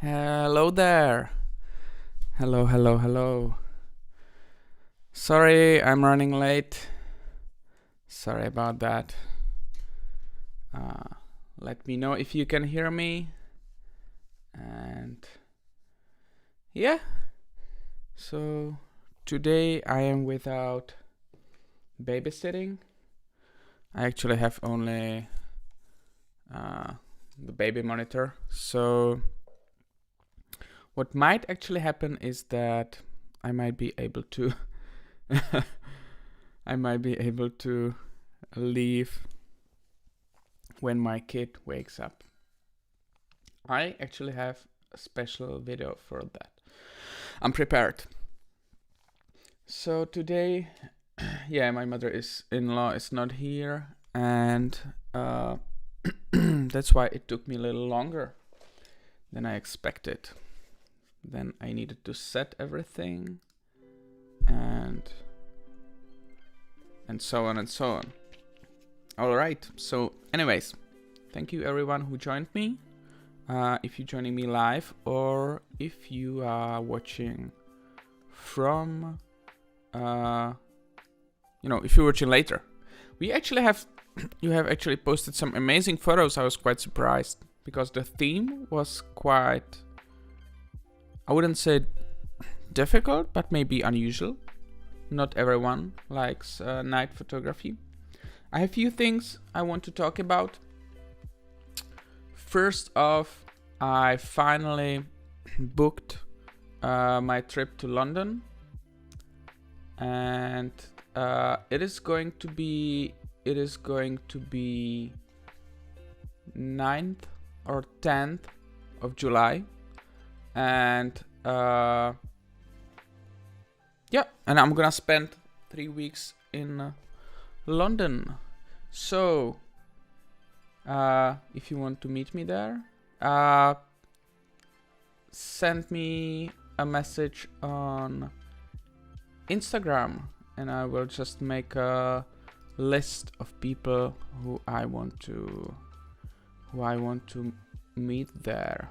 Hello there. Hello. Sorry, I'm running late. Sorry about that. Let me know if you can hear me. And yeah. So today I am without babysitting. I actually have only the baby monitor. So what might actually happen is that I might be able to leave when my kid wakes up. I actually have a special video for that. I'm prepared. So today, my mother-in-law is not here, and that's why it took me a little longer than I expected. Then I needed to set everything and so on and so on. All right. So anyways, thank you everyone who joined me. If you're joining me live or if you are watching from, if you're watching later. You have actually posted some amazing photos. I was quite surprised because the theme was quite, I wouldn't say difficult, but maybe unusual. Not everyone likes night photography. I have a few things I want to talk about. First off, I finally booked my trip to London, and it is going to be 9th or 10th of July. And and I'm gonna spend 3 weeks in London. So if you want to meet me there, send me a message on Instagram, and I will just make a list of people who I want to meet there.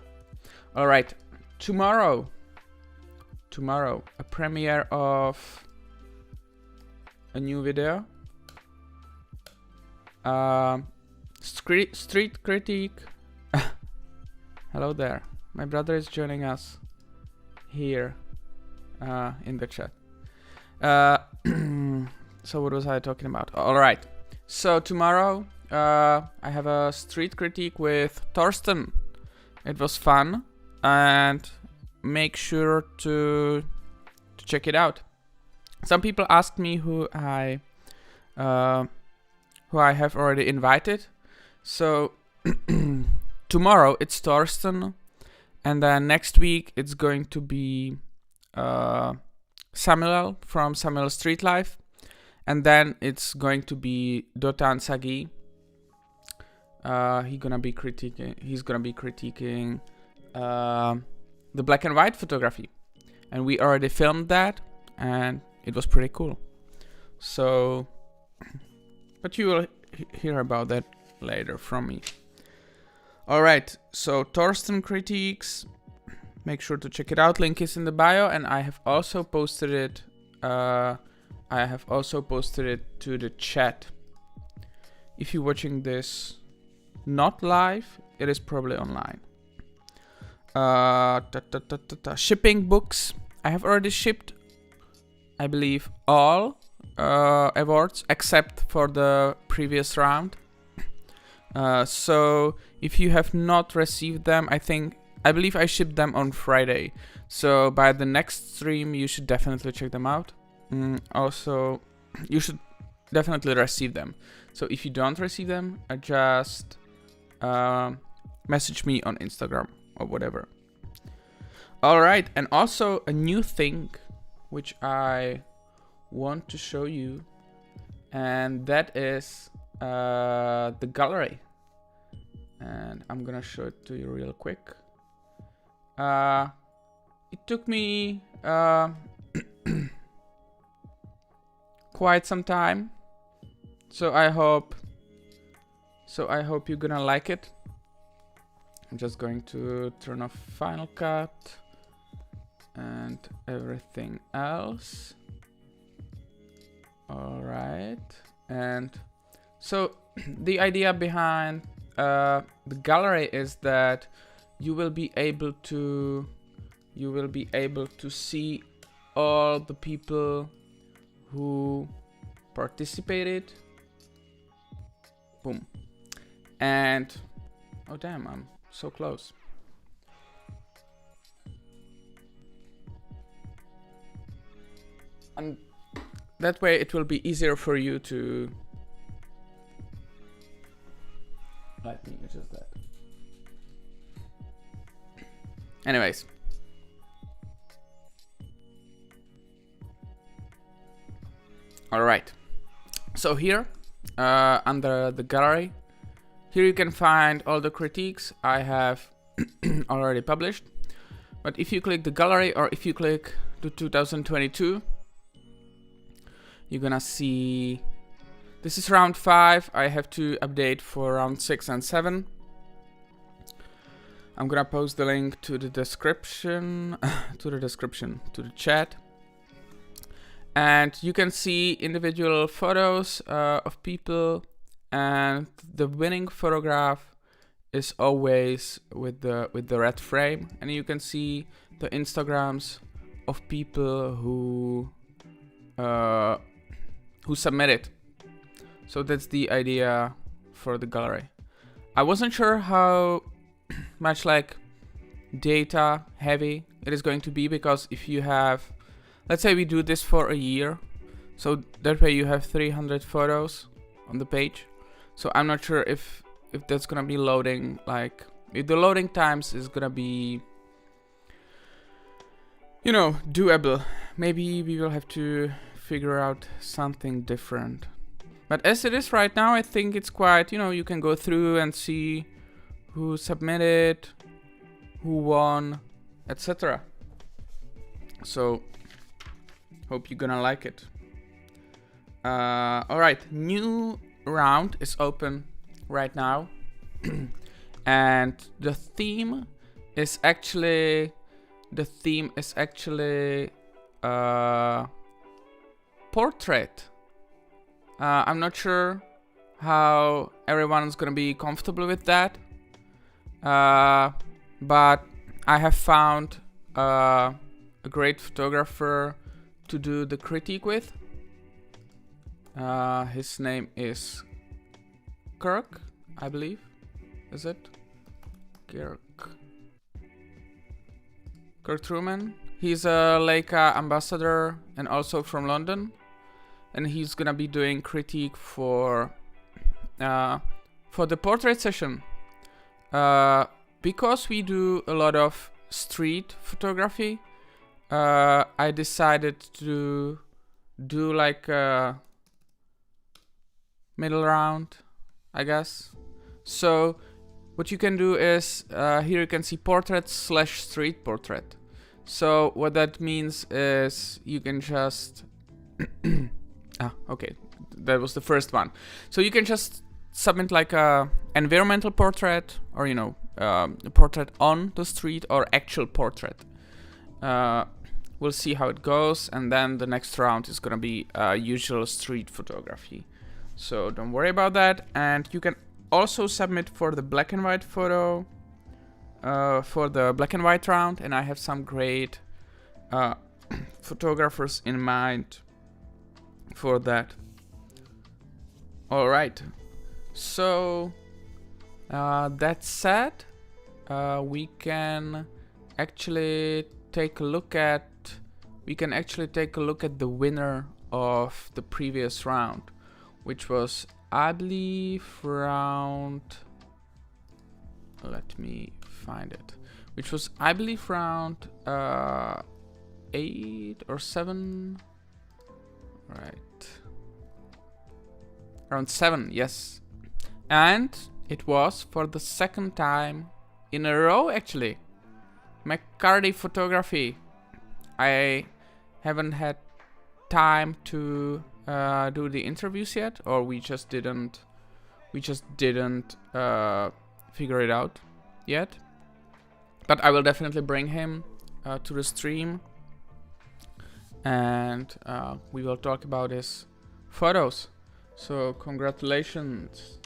All right. Tomorrow, a premiere of a new video. Street critique. Hello there. My brother is joining us here in the chat. So what was I talking about? All right. So tomorrow I have a street critique with Thorsten. It was fun. And make sure to check it out. Some people asked me who I have already invited. So tomorrow it's Thorsten, and then next week it's going to be Samuel from Samuel Street Life, and then it's going to be Dotan Sagi. He's gonna be critiquing the black and white photography, and we already filmed that, and it was pretty cool. So, but you will hear about that later from me. All right, so Thorsten critiques. Make sure to check it out. Link is in the bio, and I have also posted it. To the chat. If you're watching this not live, it is probably online. Shipping books. I have already shipped, I believe, all awards except for the previous round. So if you have not received them, I believe I shipped them on Friday. So by the next stream, you should definitely check them out. Also, you should definitely receive them. So if you don't receive them, just message me on Instagram or whatever. All right, and also a new thing which I want to show you, and that is the gallery. And I'm gonna show it to you real quick. It took me quite some time, so I hope you're gonna like it. I'm just going to turn off Final Cut and everything else. Alright, and so the idea behind the gallery is that you will be able to see all the people who participated. Boom. And oh damn, I'm so close. And that way it will be easier for you to... Let me adjust that. Anyways. Alright. So here, under the gallery, here you can find all the critiques I have already published. But if you click the gallery, or if you click the 2022, you're gonna see this is round 5. I have to update for round 6 and 7. I'm gonna post the link to the description, to the chat. And you can see individual photos of people, and the winning photograph is always with the red frame, and you can see the Instagrams of people who submitted. So that's the idea for the gallery. I wasn't sure how much like data heavy it is going to be, because if you have, let's say we do this for a year, so that way you have 300 photos on the page. So I'm not sure if that's gonna be loading, like if the loading times is gonna be, you know, doable. Maybe we will have to figure out something different. But as it is right now, I think it's quite, you know, you can go through and see who submitted, who won, etc. So hope you're gonna like it. Alright, new round is open right now. And the theme is actually portrait. I'm not sure how everyone's gonna be comfortable with that, but I have found a great photographer to do the critique with. His name is Kirk, I believe. Is it? Kirk Truman. He's a Leica ambassador and also from London. And he's gonna be doing critique for the portrait session. Because we do a lot of street photography, I decided to do like a middle round, I guess. So what you can do is, here you can see portrait / street portrait. So what that means is you can just okay, that was the first one. So you can just submit like a environmental portrait, or you know, a portrait on the street, or actual portrait. We'll see how it goes, and then the next round is gonna be usual street photography. So don't worry about that. And you can also submit for the black and white photo, for the black and white round, and I have some great photographers in mind for that. All right, so that said, we can actually take a look at the winner of the previous round, which was, I believe, round, let me find it, which was, I believe, round 8 or 7. Right, round 7, yes. And it was for the second time in a row, actually, McCarty Photography. I haven't had time to do the interviews yet, or we just didn't figure it out yet. But I will definitely bring him to the stream, and we will talk about his photos. So congratulations.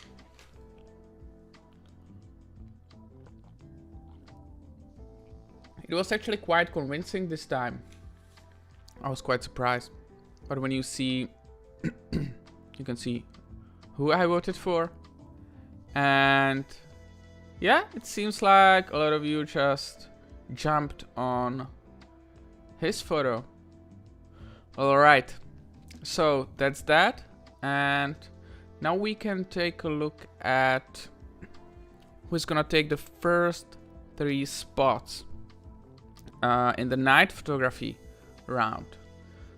It was actually quite convincing this time. I was quite surprised. But when you see, you can see who I voted for. And yeah, it seems like a lot of you just jumped on his photo. Alright, so that's that. And now we can take a look at who's gonna take the first 3 spots in the night photography round.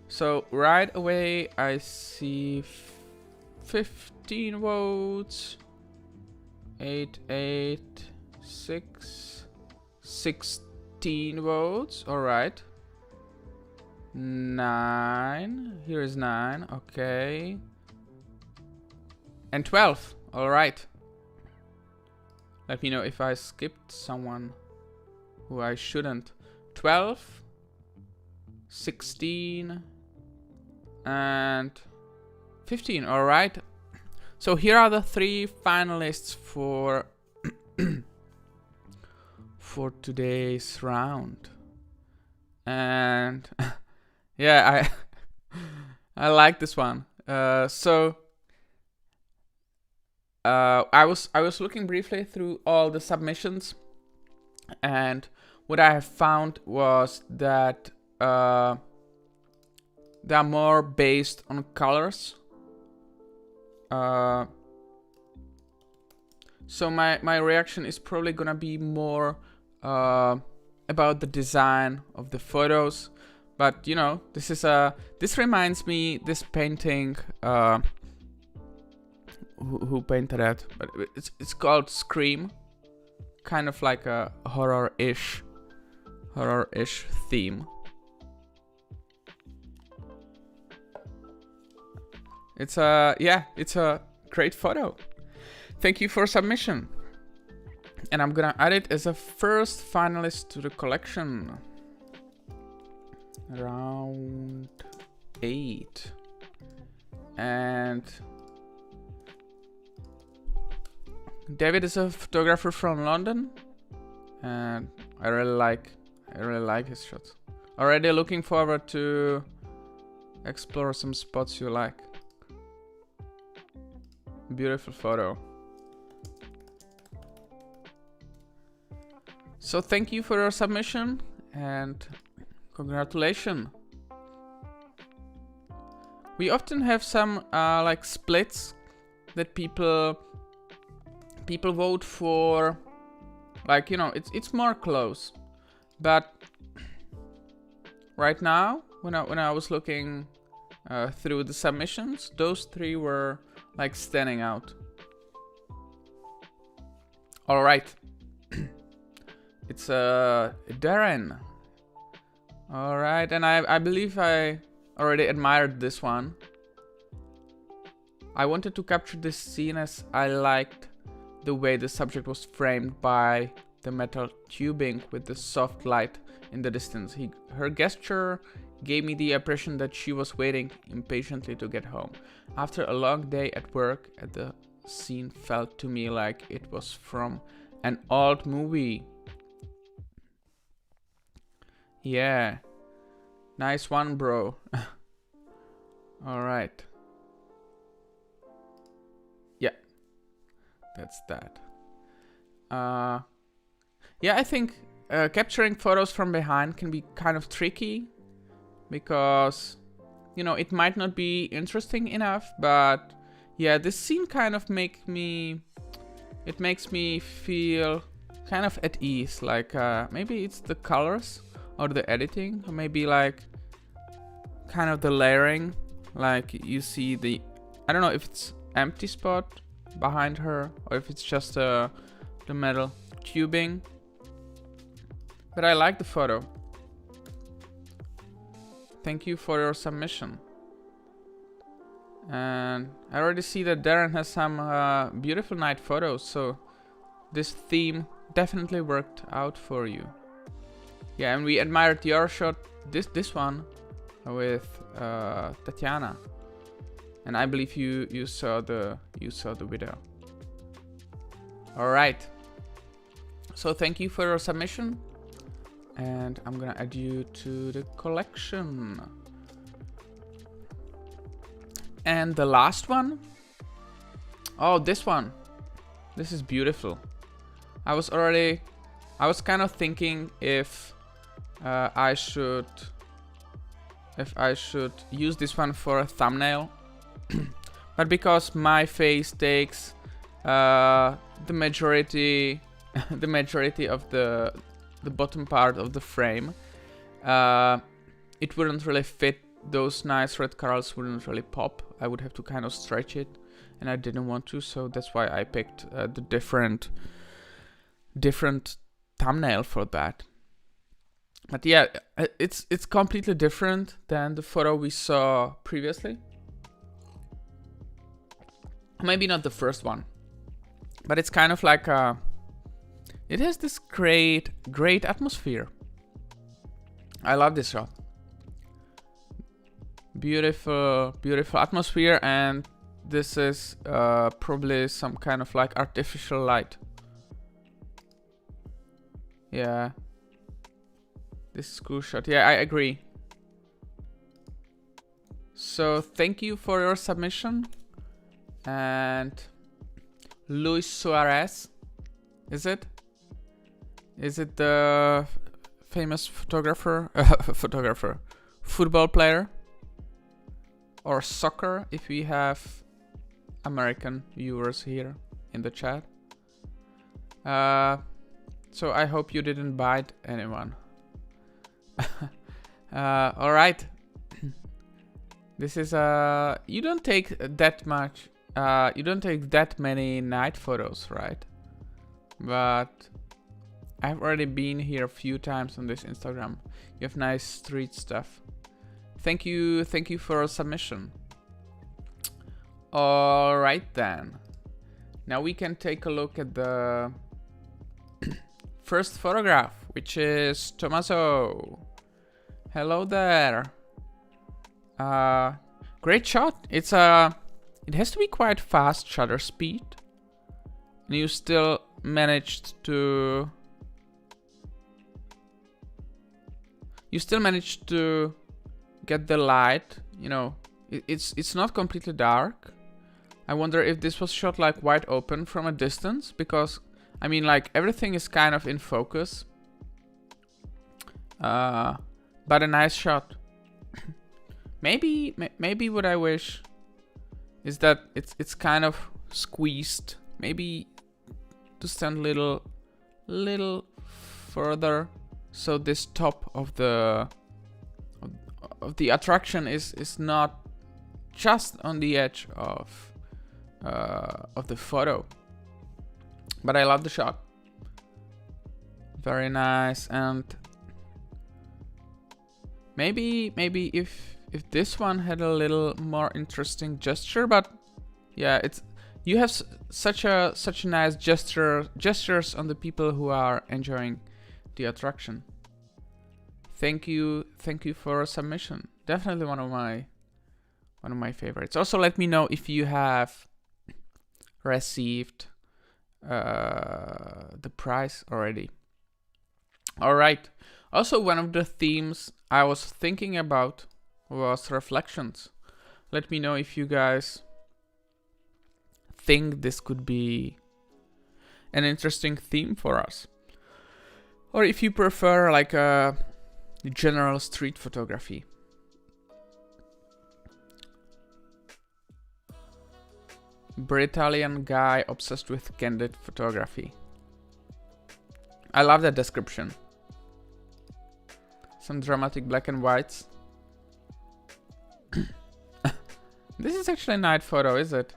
So right away I see 15 votes. 8, 8, 6, 16 votes. Alright. 9. Here is 9. Okay. And 12. Alright. Let me know if I skipped someone who I shouldn't. 12, 16, and 15. Alright. So here are the 3 finalists for for today's round. And yeah, I like this one. I was looking briefly through all the submissions, and what I have found was that they are more based on colors. So my reaction is probably gonna be more about the design of the photos, but you know, this reminds me this painting. Who painted it? But it's called Scream, kind of like a horror-ish theme. It's a great photo. Thank you for submission. And I'm gonna add it as a first finalist to the collection. Round 8. And David is a photographer from London, and I really like his shots. Already looking forward to explore some spots you like. Beautiful photo. So thank you for your submission and congratulations. We often have some like splits that people vote for, like, you know, it's more close. But right now, when I was looking through the submissions, those 3 were like standing out. All right. It's Darren. All right, and I believe I already admired this one. I wanted to capture this scene as I liked the way the subject was framed by the metal tubing with the soft light in the distance. Her gesture gave me the impression that she was waiting impatiently to get home. After a long day at work, the scene felt to me like it was from an old movie. Yeah. Nice one, bro. Alright. Yeah. That's that. Yeah, I think capturing photos from behind can be kind of tricky, because, you know, it might not be interesting enough, but yeah, this scene kind of makes me feel kind of at ease. Like maybe it's the colors or the editing, or maybe like kind of the layering. Like you see the, I don't know if it's empty spot behind her or if it's just the metal tubing, but I like the photo. Thank you for your submission. And I already see that Darren has some beautiful night photos, so this theme definitely worked out for you. Yeah, and we admired your shot, this one, with Tatiana, and I believe you saw the video. All right. So thank you for your submission, and I'm gonna add you to the collection. And the last one. Oh, this one. This is beautiful. I was kind of thinking if I should use this one for a thumbnail, but because my face takes the majority of the bottom part of the frame, it wouldn't really fit. Those nice red curls wouldn't really pop. I would have to kind of stretch it, and I didn't want to, so that's why I picked the different thumbnail for that. But yeah, it's completely different than the photo we saw previously. Maybe not the first one, but it's kind of like it has this great atmosphere. I love this shot. Beautiful atmosphere, and this is probably some kind of like artificial light. Yeah, this is cool shot. Yeah, I agree. So thank you for your submission. And Luis Suarez, is it the famous photographer, football player, or soccer, if we have American viewers here in the chat? So I hope you didn't bite anyone. All right. This is you don't take that much. You don't take that many night photos, right? But I've already been here a few times on this Instagram. You have nice street stuff. Thank you for a submission. All right then. Now we can take a look at the first photograph, which is Tommaso. Hello there. Great shot. It has to be quite fast shutter speed, and you still managed to get the light. You know, it's not completely dark. I wonder if this was shot like wide open from a distance, because I mean, like, everything is kind of in focus. But a nice shot. Maybe what I wish is that it's kind of squeezed. Maybe to stand little further, so this top of the attraction is not just on the edge of the photo. But I love the shot. Very nice. And maybe if this one had a little more interesting gesture, but yeah, you have such nice gestures on the people who are enjoying the attraction. Thank you for a submission. Definitely one of my favorites. Also, let me know if you have received the prize already. All right. Also, one of the themes I was thinking about was reflections. Let me know if you guys think this could be an interesting theme for us, or if you prefer like a general street photography. Britalian guy obsessed with candid photography. I love that description. Some dramatic black and whites. This is actually a night photo, is it?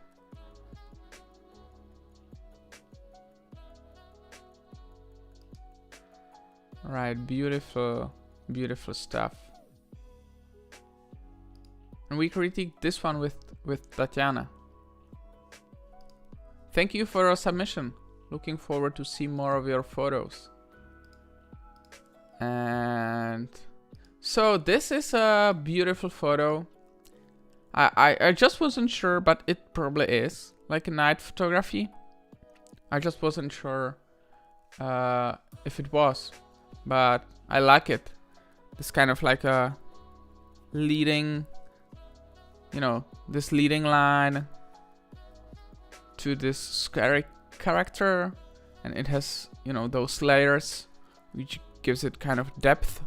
Right, beautiful stuff. And we critiqued this one with Tatiana. Thank you for your submission. Looking forward to see more of your photos. And so this is a beautiful photo. I just wasn't sure, but it probably is like a night photography. I just wasn't sure if it was, but I like it. It's kind of like a leading, you know, this leading line to this scary character, and it has, you know, those layers which gives it kind of depth.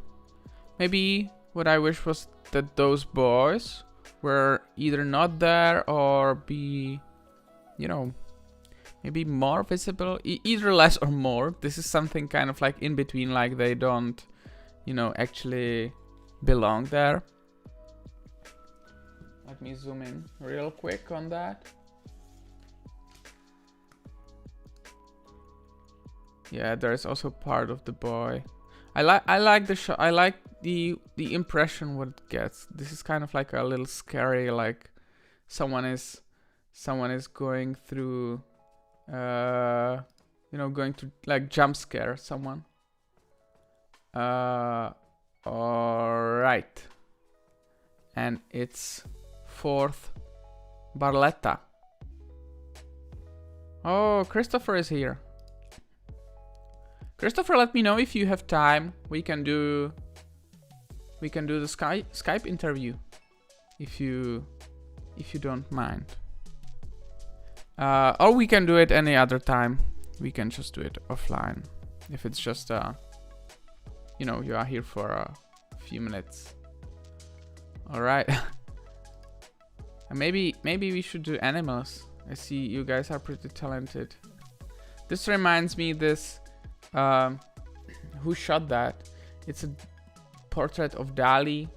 Maybe what I wish was that those boys were either not there or be, you know, maybe more visible, either less or more. This is something kind of like in between, like they don't, you know, actually belong there. Let me zoom in real quick on that. Yeah, there is also part of the boy. I like the shot. I like the impression what it gets. This is kind of like a little scary, like someone is going through, you know, going to like jump scare someone. All right, and it's 4th Barletta. Oh, Christopher is here. Christopher, let me know if you have time. We can do the Skype interview, if you don't mind. Or we can do it any other time. We can just do it offline, if it's just you know, you are here for a few minutes. All right. Maybe we should do animals. I see you guys are pretty talented. This reminds me this. Who shot that? It's a portrait of Dali.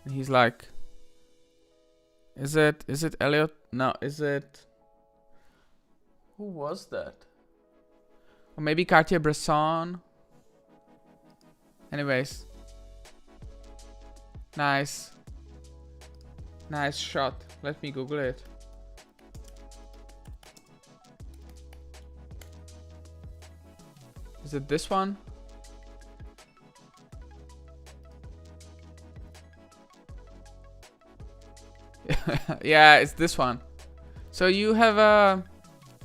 He's like, is it Elliot? No, is it? Who was that? Or maybe Cartier-Bresson. Anyways, nice shot. Let me Google it. Is it this one? Yeah, it's this one. So you have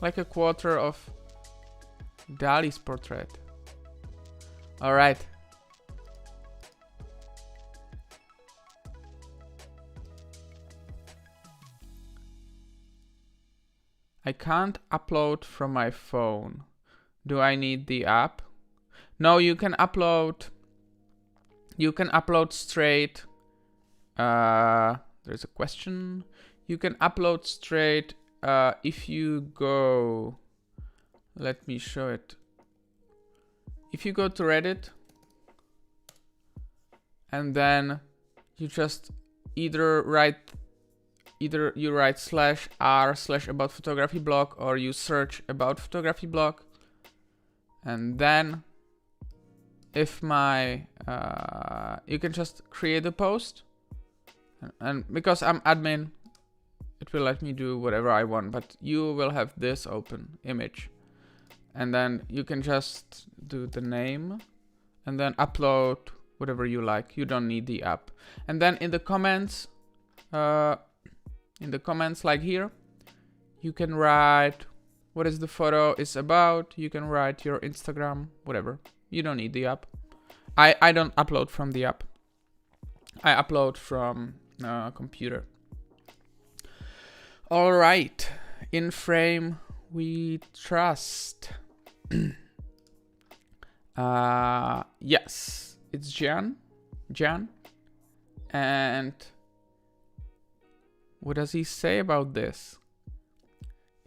like a quarter of Dali's portrait. All right. I can't upload from my phone. Do I need the app? No, you can upload. You can upload straight. There's a question. You can upload straight if you go. Let me show it. If you go to Reddit, and then you just either write /r/about photography blog, or you search about photography blog. And then if my you can just create a post, and because I'm admin, it will let me do whatever I want, but you will have this open image, and then you can just do the name and then upload whatever you like. You don't need the app. And then in the comments like here, you can write what is the photo is about. You can write your Instagram, whatever. You don't need the app. I don't upload from the app. I upload from computer. All right. In frame we trust. Yes, it's Jan. And what does he say about this?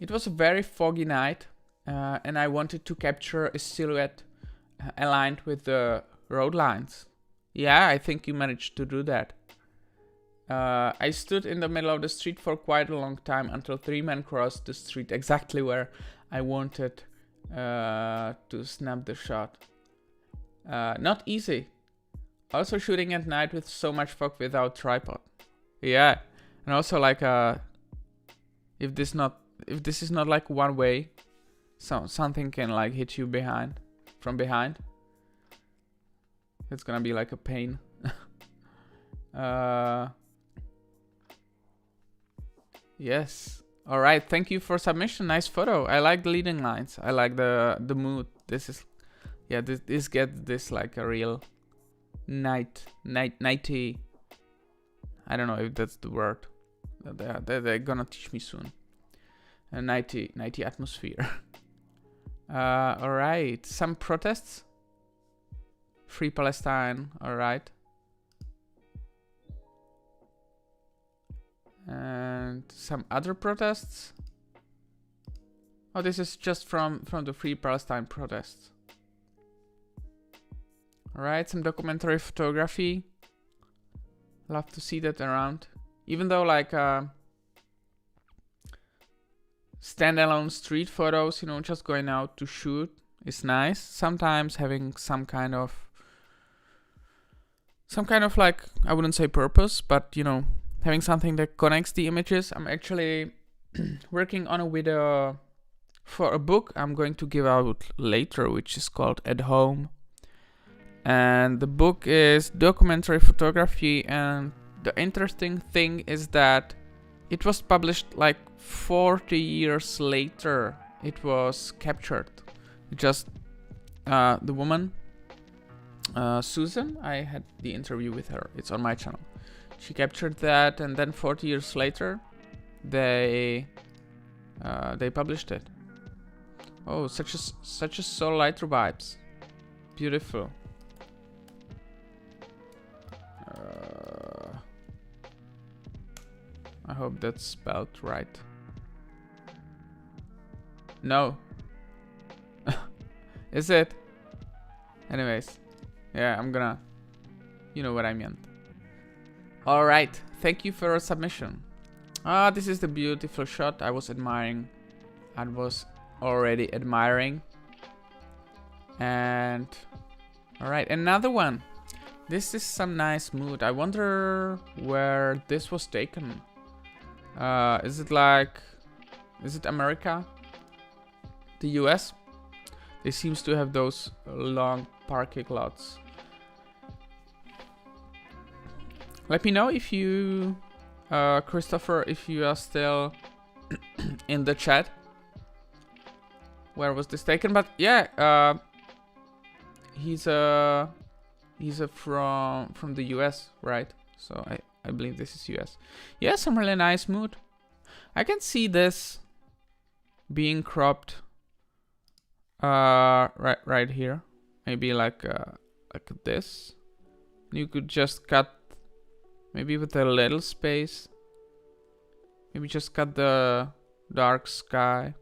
It was a very foggy night, and I wanted to capture a silhouette aligned with the road lines. Yeah, I think you managed to do that. I stood in the middle of the street for quite a long time until 3 men crossed the street exactly where I wanted to snap the shot. Not easy. Also shooting at night with so much fog without tripod. Yeah, and also like If this is not like one way, something can like hit you from behind. It's gonna be like a pain. Yes. All right. Thank you for submission. Nice photo. I like the leading lines. I like the mood. This is, yeah. This gets this like a real nighty. I don't know if that's the word. They're gonna teach me soon. A nighty atmosphere. All right. Some protests. Free Palestine. All right. And some other protests. Oh, this is just from the Free Palestine protests. Alright, some documentary photography. Love to see that around. Even though like standalone street photos, you know, just going out to shoot is nice. Sometimes having some kind of like, I wouldn't say purpose, but you know, having something that connects the images. I'm actually working on a video for a book I'm going to give out later, which is called At Home. And the book is documentary photography, and the interesting thing is that it was published like 40 years later. It was captured. Just the woman, Susan, I had the interview with her. It's on my channel. She captured that, and then 40 years later, they published it. Oh, such a soul lighter vibes. Beautiful. I hope that's spelled right. No. Is it? Anyways, yeah, I'm gonna. You know what I meant. Alright, thank you for your submission. This is the beautiful shot I was admiring. I was already admiring. And alright, another one. This is some nice mood. I wonder where this was taken. Is it America? The US? They seems to have those long parking lots. Let me know if you, Christopher, if you are still in the chat. Where was this taken? But yeah, he's from the US, right? So I believe this is US. Yeah, some really nice mood. I can see this being cropped right here. Maybe like this. You could just cut. Maybe with a little space. Maybe just cut the dark sky.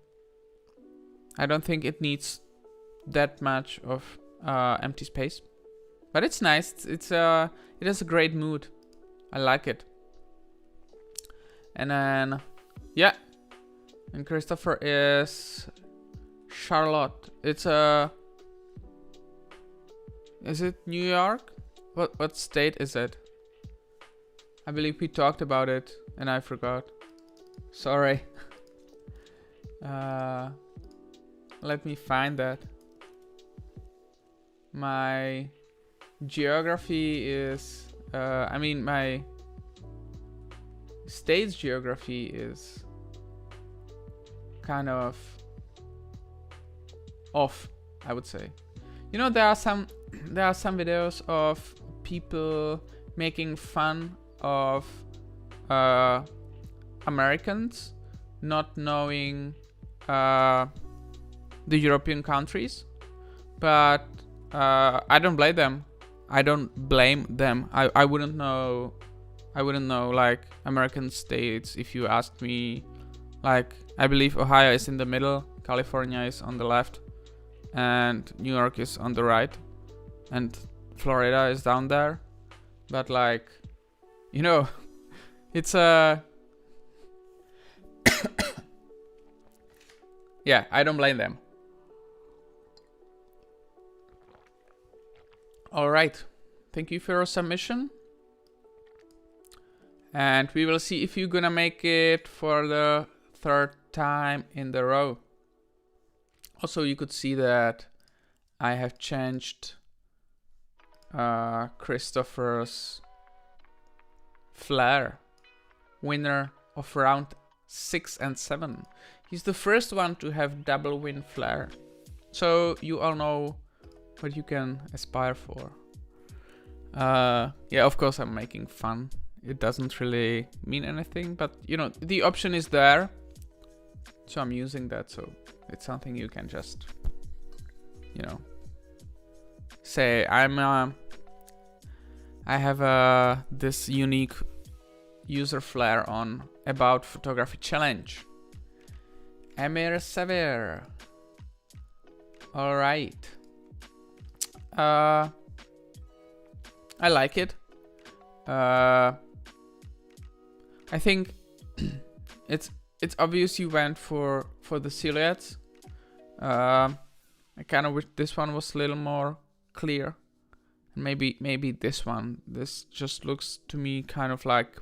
I don't think it needs that much of empty space. But it's nice. It has a great mood. I like it. And then, yeah. And Christopher is Charlotte. It's is it New York? What state is it? I believe we talked about it and I forgot. Sorry. Let me find that. My geography is... I mean, my state's geography is kind of off, I would say. You know, there are some videos of people making fun of Americans not knowing the European countries, but I don't blame them. I wouldn't know like American states if you asked me. Like, I believe Ohio is in the middle, California is on the left, and New York is on the right, and Florida is down there. But like, you know, it's a yeah, I don't blame them. All right, thank you for your submission, and we will see if you're gonna make it for the third time in the row. Also, you could see that I have changed Christopher's flare. Winner of round 6 and 7. He's the first one to have double win flare. So you all know what you can aspire for. Yeah, of course I'm making fun. It doesn't really mean anything, but you know, the option is there. So I'm using that, so it's something you can just, you know, say I have this unique user flare on about photography challenge. Emir Sever. All right. I like it. I think it's obvious you went for the silhouettes. I kind of wish this one was a little more clear. Maybe this one. This just looks to me kind of like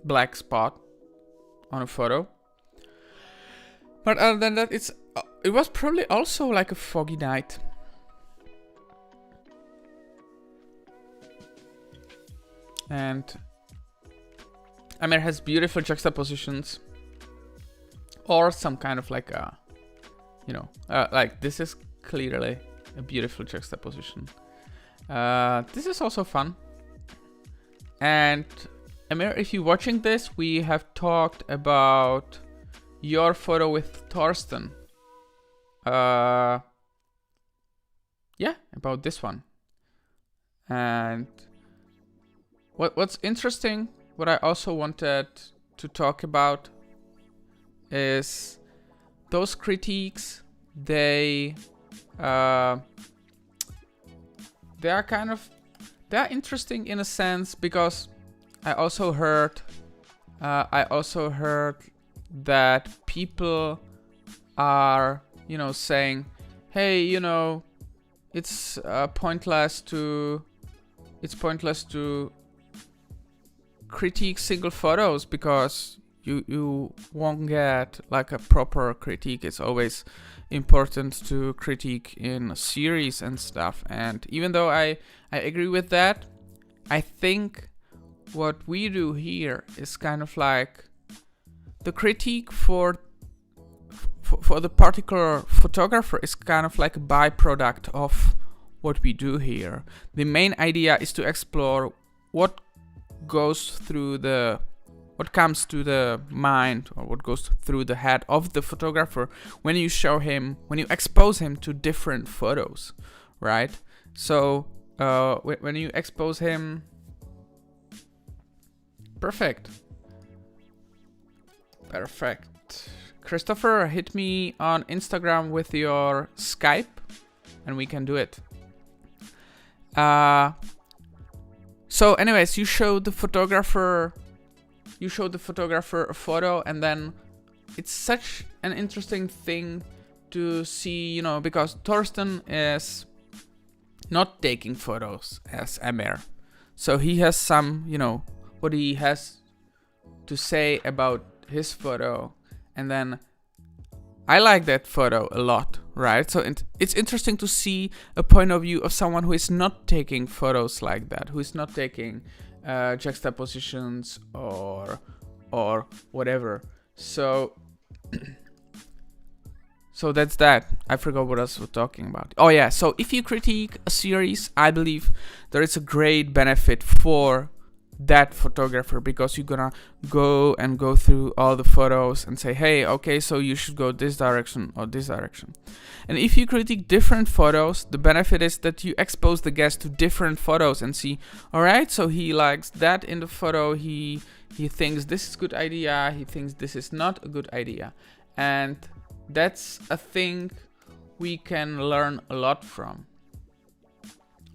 black spot on a photo. But other than that, it was probably also like a foggy night. And Amir has beautiful juxtapositions, or some kind of like a, you know, like this is clearly a beautiful juxtaposition. This is also fun. And Amir, if you're watching this, we have talked about your photo with Thorsten. Yeah, about this one. And what's interesting, what I also wanted to talk about is those critiques. They are interesting in a sense, because I also heard that people are, you know, saying, hey, you know, it's pointless to critique single photos because you won't get like a proper critique. It's always important to critique in a series and stuff. And even though I agree with that, I think what we do here is kind of like the critique for the particular photographer is kind of like a byproduct of what we do here. The main idea is to explore what comes to the mind, or what goes through the head of the photographer when you expose him to different photos, right? So when you expose him, perfect. Christopher, hit me on Instagram with your Skype and we can do it. So anyways, you showed the photographer a photo, and then it's such an interesting thing to see, you know, because Thorsten is not taking photos as Amir. So he has some, you know, what he has to say about his photo, and then I like that photo a lot, right? So it's interesting to see a point of view of someone who is not taking photos like that, who is not taking juxtapositions or whatever. So so that's that. I forgot what else we're talking about. Oh yeah, so if you critique a series, I believe there is a great benefit for that photographer, because you're gonna go through all the photos and say, hey, okay, so you should go this direction or this direction. And if you critique different photos, the benefit is that you expose the guest to different photos and see, all right, so he likes that in the photo, he thinks this is a good idea, he thinks this is not a good idea. And that's a thing we can learn a lot from.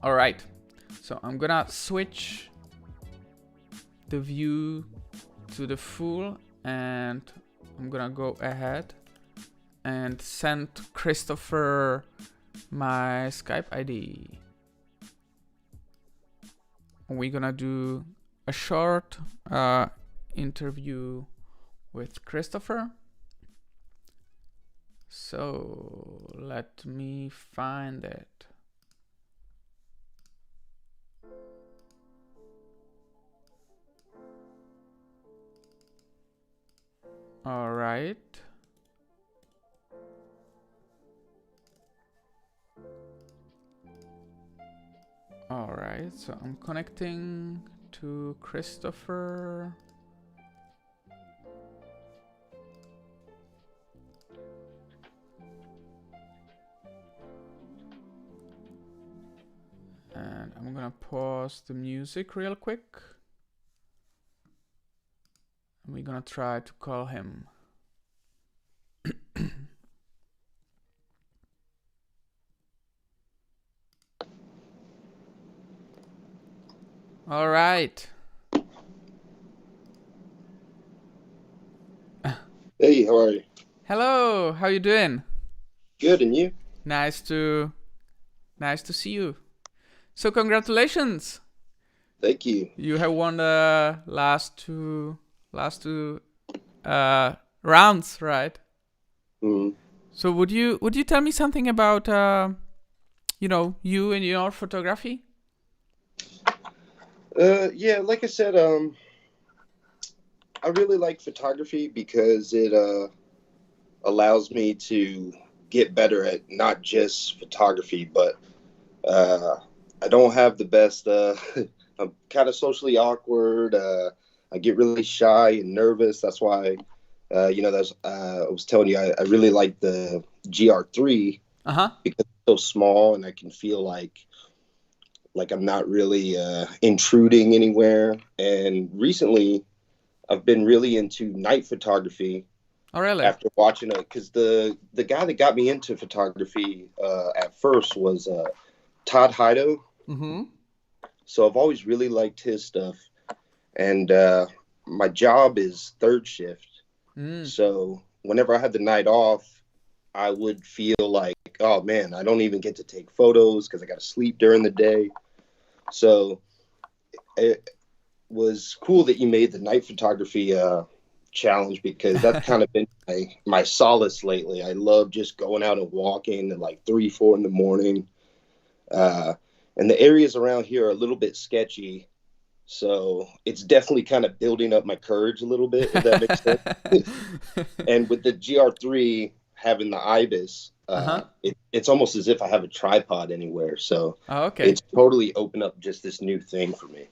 All right, so I'm gonna switch the view to the full, and I'm gonna go ahead and send Christopher my Skype ID. We're gonna do a short interview with Christopher. So let me find it. All right. All right, so I'm connecting to Christopher. And I'm gonna pause the music real quick. And we're gonna try to call him. All right. Hey, how are you? Hello, how you doing? Good, and you? Nice to see you. So congratulations. Thank you. You have won the last two rounds, right? Mm. So would you tell me something about you and your photography? Yeah, like I said, I really like photography because it allows me to get better at not just photography, but I don't have the best. I'm kind of socially awkward. I get really shy and nervous. That's why, that's I was telling you, I really like the GR3 because it's so small and I can feel like I'm not really intruding anywhere. And recently, I've been really into night photography. Oh, really? After watching it, because the guy that got me into photography at first was Todd Hido. Mm-hmm. So I've always really liked his stuff, and my job is third shift. So whenever I had the night off, I would feel like, oh man, I don't even get to take photos because I got to sleep during the day. So it was cool that you made the night photography challenge, because that's kind of been my solace lately. I love just going out and walking at like 3, 4 in the morning. And the areas around here are a little bit sketchy. So it's definitely kind of building up my courage a little bit, if that makes sense. And with the GR3 having the IBIS, it's almost as if I have a tripod anywhere. So it's totally opened up just this new thing for me.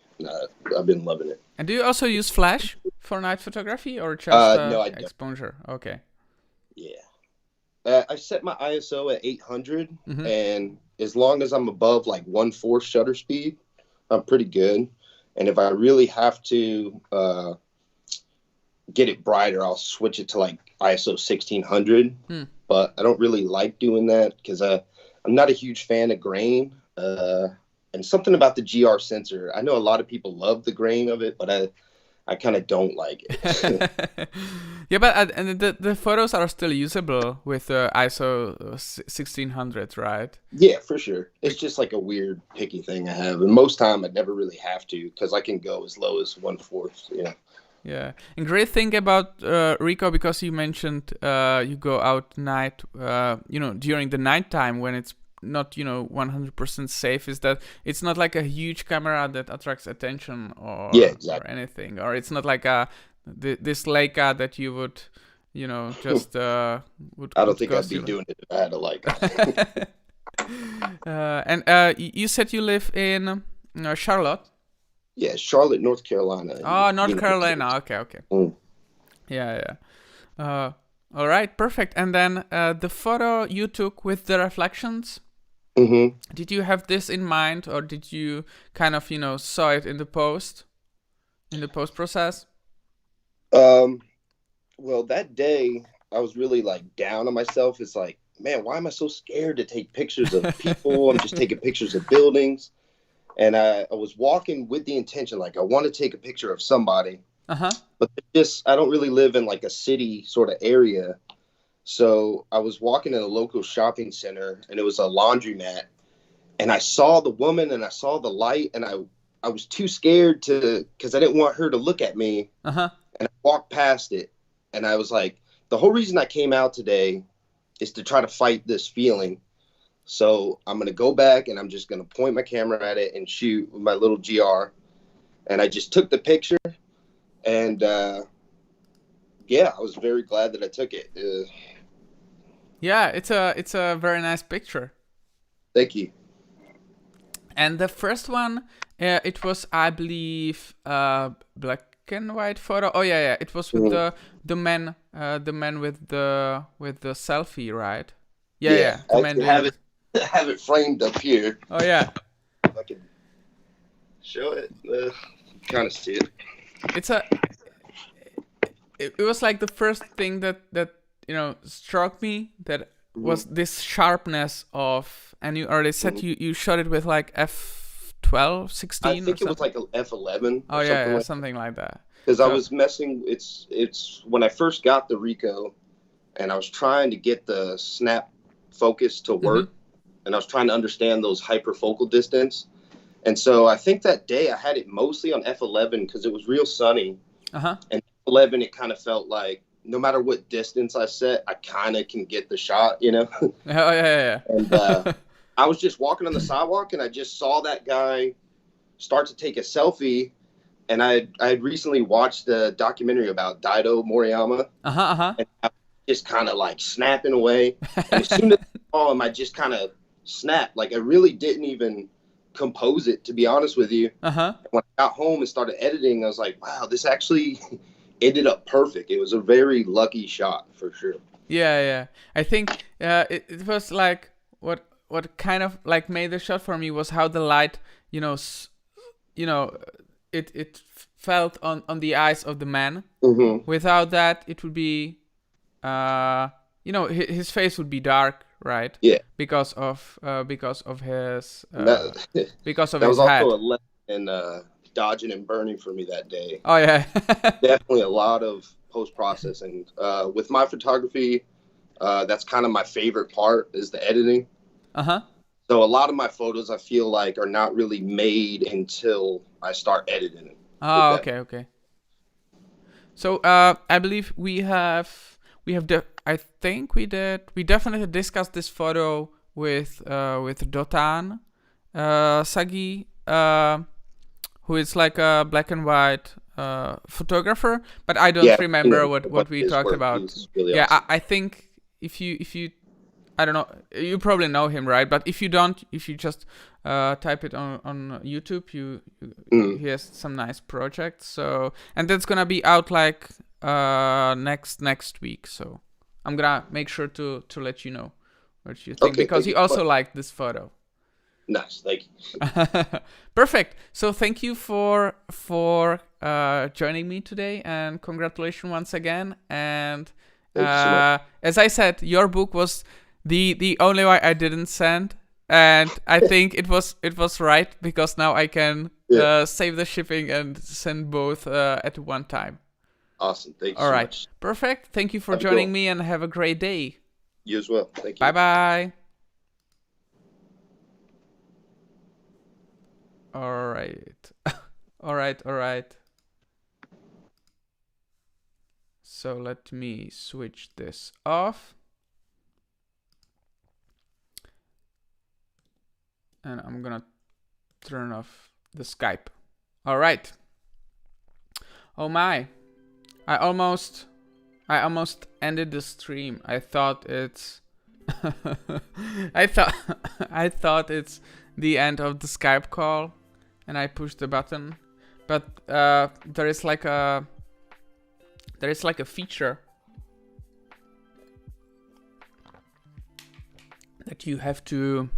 I've been loving it. And do you also use flash for night photography, or just no, I don't. exposure? Okay. Yeah. I set my ISO at 800, and as long as I'm above like 1/4 shutter speed, I'm pretty good. And if I really have to get it brighter, I'll switch it to like ISO 1600. But I don't really like doing that because I'm not a huge fan of grain. And something about the GR sensor, I know a lot of people love the grain of it, but I kind of don't like it. Yeah, but and the photos are still usable with ISO 1600, right? Yeah, for sure. It's just like a weird picky thing I have, and most time I never really have to because I can go as low as 1/4. Yeah. Yeah, and great thing about Rico, because you mentioned you go out night, during the nighttime when it's not 100% safe, is that it's not like a huge camera that attracts attention or exactly. or anything, or it's not like this Leica that you would just would. I don't think I'd be doing it if I had a Leica. And you said you live in Charlotte. Yeah, Charlotte, North Carolina. Oh, North Carolina. Okay. Yeah. All right, perfect. And then the photo you took with the reflections, did you have this in mind, or did you kind of, saw it in the post process? Well, that day I was really like down on myself. It's like, man, why am I so scared to take pictures of people? I'm just taking pictures of buildings. And I was walking with the intention, like, I want to take a picture of somebody. But I don't really live in like a city sort of area. So I was walking in a local shopping center, and it was a laundromat. And I saw the woman and I saw the light, and I was too scared because I didn't want her to look at me. walked past it, and I was like, the whole reason I came out today is to try to fight this feeling. So I'm going to go back and I'm just going to point my camera at it and shoot with my little GR. And I just took the picture, and yeah, I was very glad that I took it. Yeah, it's a very nice picture. Thank you. And the first one, it was, I believe, black and white photo. Oh yeah, it was with the man with the selfie, right? Yeah. The I man have it framed up here. Oh yeah. If I can show it, kind of see it. It was like the first thing that struck me, that was this sharpness of, and you already said you shot it with like f12, 16. I think it was like a f11. Oh yeah, something like that. Because I was messing. It's when I first got the Ricoh, and I was trying to get the snap focus to work, and I was trying to understand those hyperfocal distance. And so I think that day I had it mostly on f11 because it was real sunny. And 11, it kind of felt like no matter what distance I set, I kind of can get the shot, Oh yeah. And I was just walking on the sidewalk, and I just saw that guy start to take a selfie. And I had recently watched a documentary about Daido Moriyama. And I was just kind of like snapping away. And as soon as I saw him, I just kind of snapped. Like I really didn't even compose it, to be honest with you. When I got home and started editing, I was like, wow, this actually ended up perfect. It was a very lucky shot for sure. Yeah. I think it was like what kind of like made the shot for me was how the light, it felt on the eyes of the man. Without that, it would be, his face would be dark, right? Yeah. Because of his because of that his was hat. Also a lesson in dodging and burning for me that day. Oh yeah. Definitely a lot of post processing. With my photography, that's kind of my favorite part is the editing. So a lot of my photos I feel like are not really made until I start editing them. Oh, okay. So I believe we definitely discussed this photo with Dotan Sagi, who is like a black and white photographer, but I don't remember what we talked about. Really awesome. I think if you I don't know, you probably know him, right? But if you don't, if you just type it on YouTube, he has some nice projects. So, and that's gonna be out like next week. So I'm gonna make sure to let you know what you think, because he also liked this photo. Nice, thank you. Perfect. So thank you for joining me today, and congratulations once again. And as I said, your book was the only one I didn't send, and I think it was right, because now I can save the shipping and send both at one time. Awesome. Thank you so much. Perfect. Thank you for joining me, and have a great day. You as well. Thank you. Bye-bye. All right. All right. So let me switch this off. And I'm gonna turn off the Skype. All right. Oh my. I almost ended the stream. I thought it's I thought it's the end of the Skype call, and I pushed the button. But there is like a feature that you have to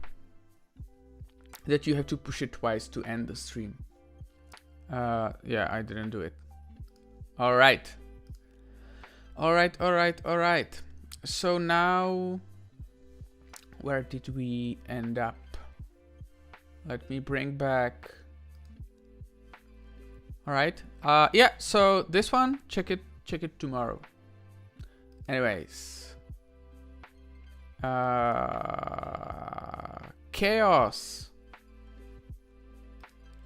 push it twice to end the stream. Yeah, I didn't do it. All right. So now, where did we end up? Let me bring back. All right. Yeah. So this one, check it tomorrow. Anyways. Chaos.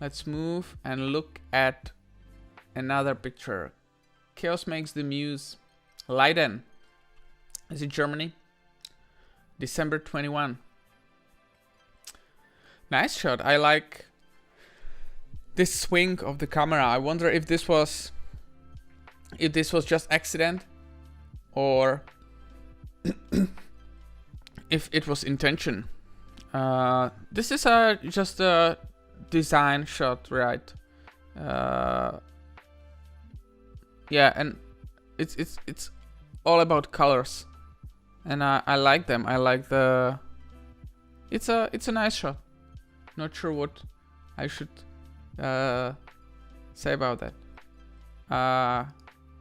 Let's move and look at another picture. Chaos Makes the Muse. Leiden. Is it Germany? December 21. Nice shot. I like this swing of the camera. I wonder if this was just accident or if it was intention. This is just a design shot, right? Yeah, and it's all about colors, and I like them. I like the. It's a nice shot. Not sure what I should say about that.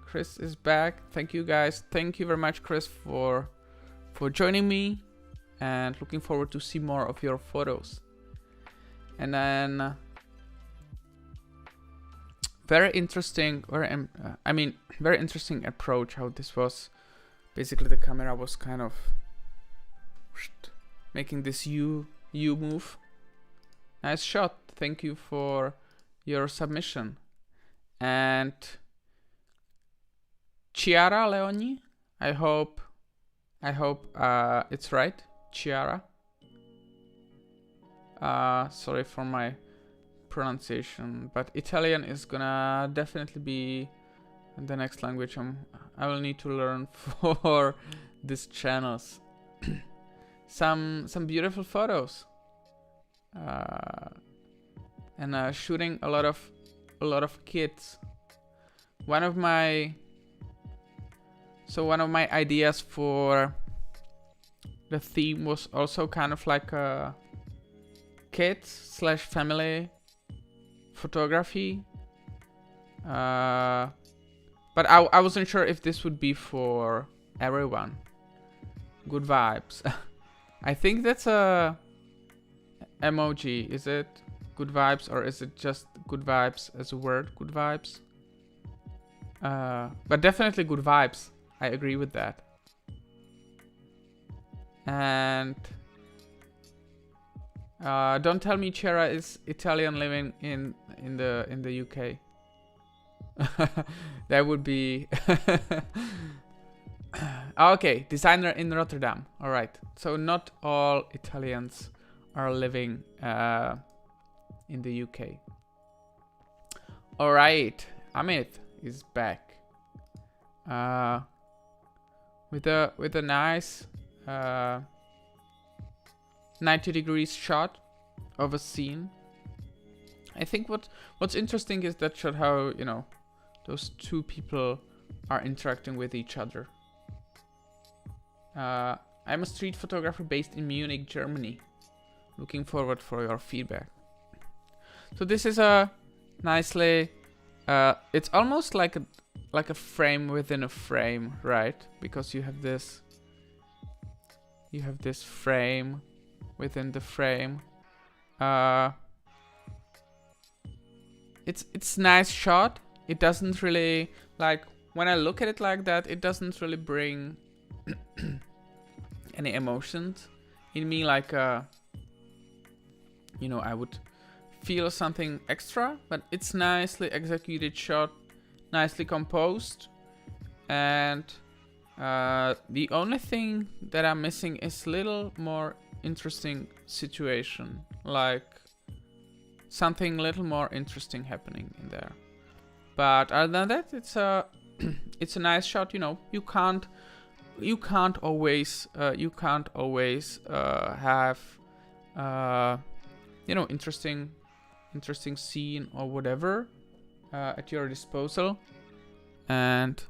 Chris is back. Thank you guys. Thank you very much, Chris, for joining me, and looking forward to see more of your photos. And then very interesting, very interesting approach. How this was basically the camera was kind of making this U move. Nice shot. Thank you for your submission. And Chiara Leoni, I hope it's right. Chiara. Sorry for my pronunciation, but Italian is gonna definitely be the next language I will need to learn for these channels. Some beautiful photos. And shooting a lot of kids. One of my ideas for the theme was also kind of like a kids / family photography. But I wasn't sure if this would be for everyone. Good vibes. I think that's a emoji. Is it good vibes, or is it just good vibes as a word? Good vibes. But definitely good vibes. I agree with that. And don't tell me Chera is Italian living in the UK. That would be okay. Designer in Rotterdam. All right. So not all Italians are living in the UK. All right. Amit is back with a nice 90 degrees shot of a scene. I think what's interesting is that shot how, you know, those two people are interacting with each other. I'm a street photographer based in Munich, Germany. Looking forward for your feedback. So this is a nicely, it's almost like a frame within a frame, right? Because you have this frame within the frame. It's nice shot. It doesn't really, like, when I look at it like that, it doesn't really bring any emotions in me, like you know, I would feel something extra, but it's nicely executed shot, nicely composed, and the only thing that I'm missing is a little more interesting situation, like something a little more interesting happening in there. But other than that, it's a it's a nice shot. You know, you can't always have you know, interesting scene or whatever at your disposal. And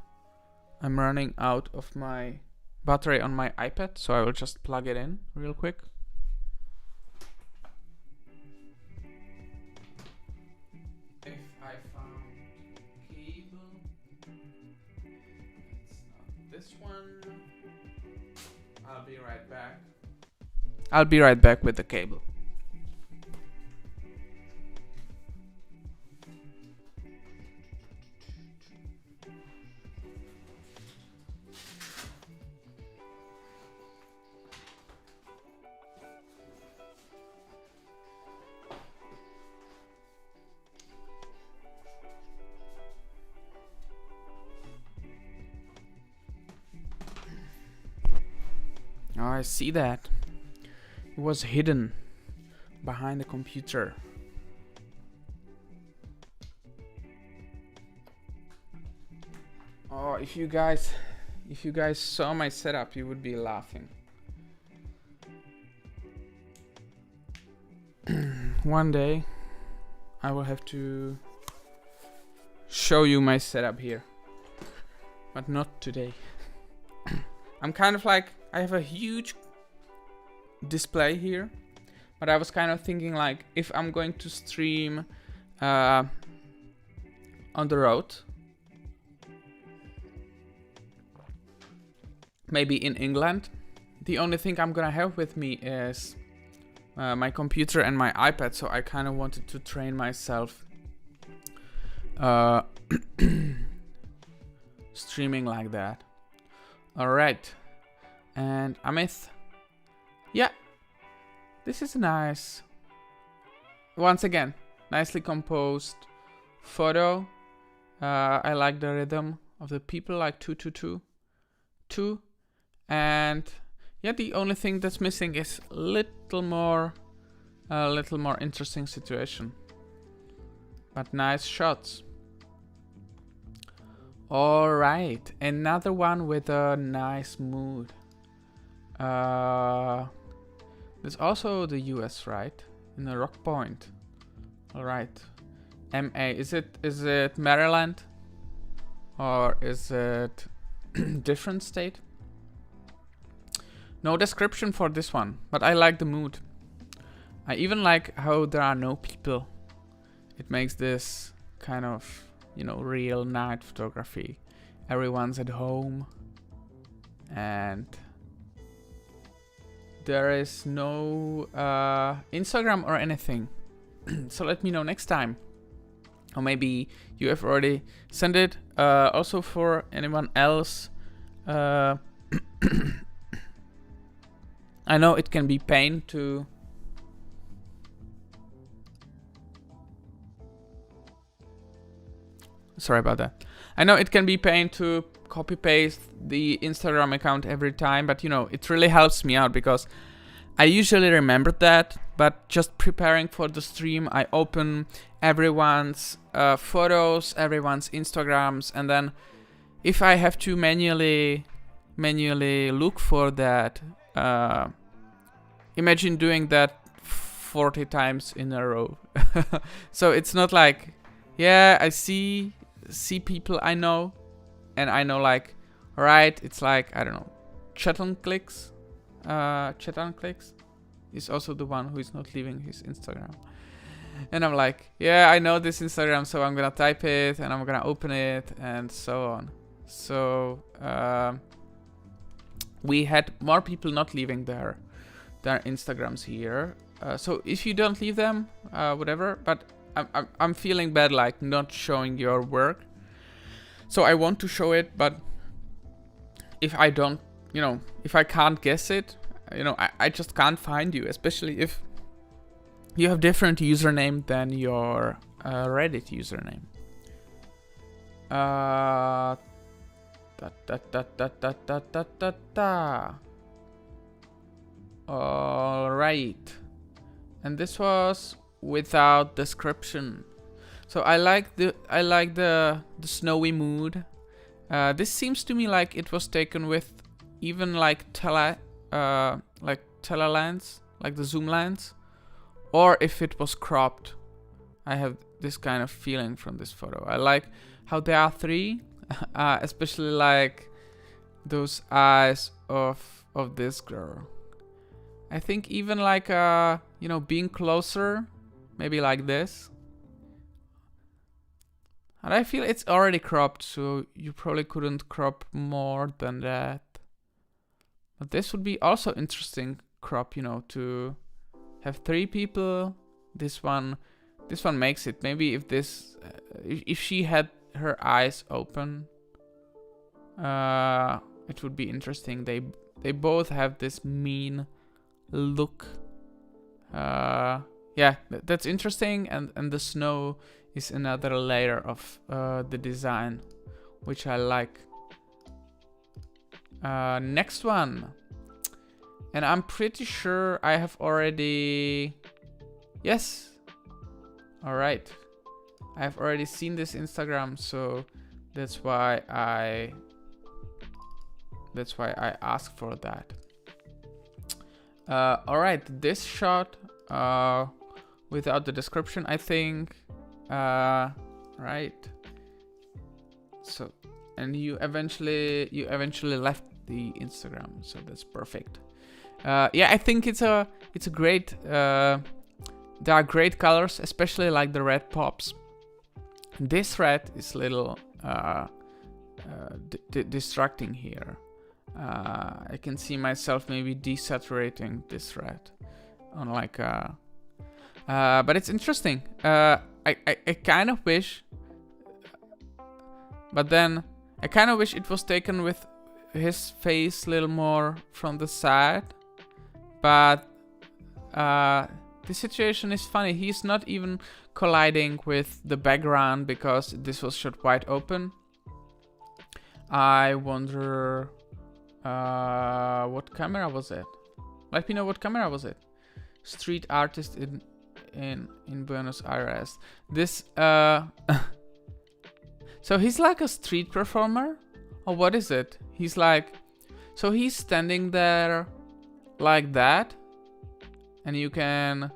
I'm running out of my battery on my iPad, so I will just plug it in real quick. If I found cable, it's not this one. I'll be right back. I'll be right back with the cable. I see that. It was hidden behind the computer. Oh, if you guys saw my setup, you would be laughing. One day I will have to show you my setup here, but not today. I'm kind of like, I have a huge display here, but I was kind of thinking like, if I'm going to stream on the road, maybe in England, the only thing I'm gonna have with me is my computer and my iPad, so I kind of wanted to train myself streaming like that. Alright, and Amith, yeah, this is nice. Once again, nicely composed photo. I like the rhythm of the people, like 222 and yeah, the only thing that's missing is a little more interesting situation, but nice shots. All right, another one with a nice mood. There's also the US, right? In the Rock Point. All right, MA. Is it Maryland, or is it different state? No description for this one, but I like the mood. I even like how there are no people. It makes this kind of, you know, real night photography. Everyone's at home and there is no Instagram or anything. So let me know next time. Or maybe you have already sent it. Also for anyone else, I know it can be pain to sorry about that. I know it can be pain to copy paste the Instagram account every time, but you know, it really helps me out because I usually remember that, but just preparing for the stream, I open everyone's photos, everyone's Instagrams, and then if I have to manually look for that, imagine doing that 40 times in a row. So it's not like, yeah, I see people I know, and I know like, alright, it's like, I don't know, Chetan Clicks is also the one who is not leaving his Instagram. And I'm like, yeah, I know this Instagram, so I'm gonna type it and I'm gonna open it and so on. So we had more people not leaving their Instagrams here. So if you don't leave them, whatever, but I'm feeling bad like not showing your work. So I want to show it, but if I don't, you know, if I can't guess it, you know, I just can't find you, especially if you have different username than your Reddit username. All right, and this was without description. So I like the snowy mood. This seems to me like it was taken with even like telelens, like the zoom lens, or if it was cropped. I have this kind of feeling from this photo. I like how there are three, especially like those eyes of this girl. I think even like you know, being closer, maybe like this. And I feel it's already cropped, so you probably couldn't crop more than that. But this would be also interesting crop, you know, to have three people. This one makes it. Maybe if this, if she had her eyes open, it would be interesting. They both have this mean look. Yeah, that's interesting. And the snow is another layer of the design, which I like. Next one. And I'm pretty sure I have already... Yes. All right. I've already seen this Instagram, so that's why I asked for that. All right, this shot without the description, I think. Right. So, and you eventually left the Instagram, so that's perfect. Yeah, I think it's a great. There are great colors, especially like the red pops. This red is a little distracting here. I can see myself maybe desaturating this red on like a. But it's interesting. I kind of wish. But then I kind of wish it was taken with his face a little more from the side. But the situation is funny. He's not even colliding with the background because this was shot wide open. I wonder what camera was it? Let me know what camera was it. Street artist in Buenos Aires. This so he's like a street performer, or what is it? He's like, so he's standing there like that, and you can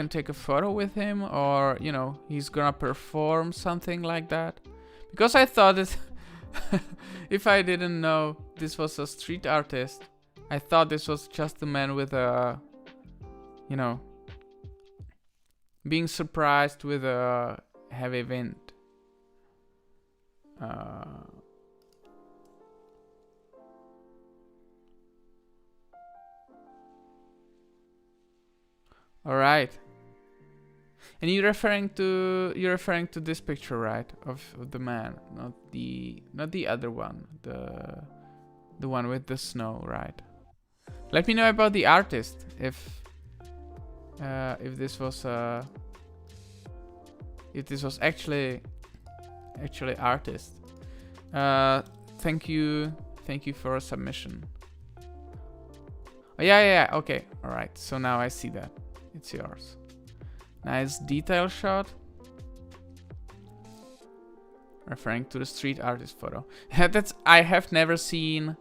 take a photo with him, or you know, he's gonna perform something like that. Because I thought it, if I didn't know this was a street artist, I thought this was just a man with a, you know, being surprised with a heavy wind. All right. And you're referring to this picture, right? Of the man, not the other one, the one with the snow, right? Let me know about the artist if this was actually artist. Thank you for a submission. Oh, yeah, okay, all right. So now I see that it's yours. Nice detail shot. Referring to the street artist photo. I have never seen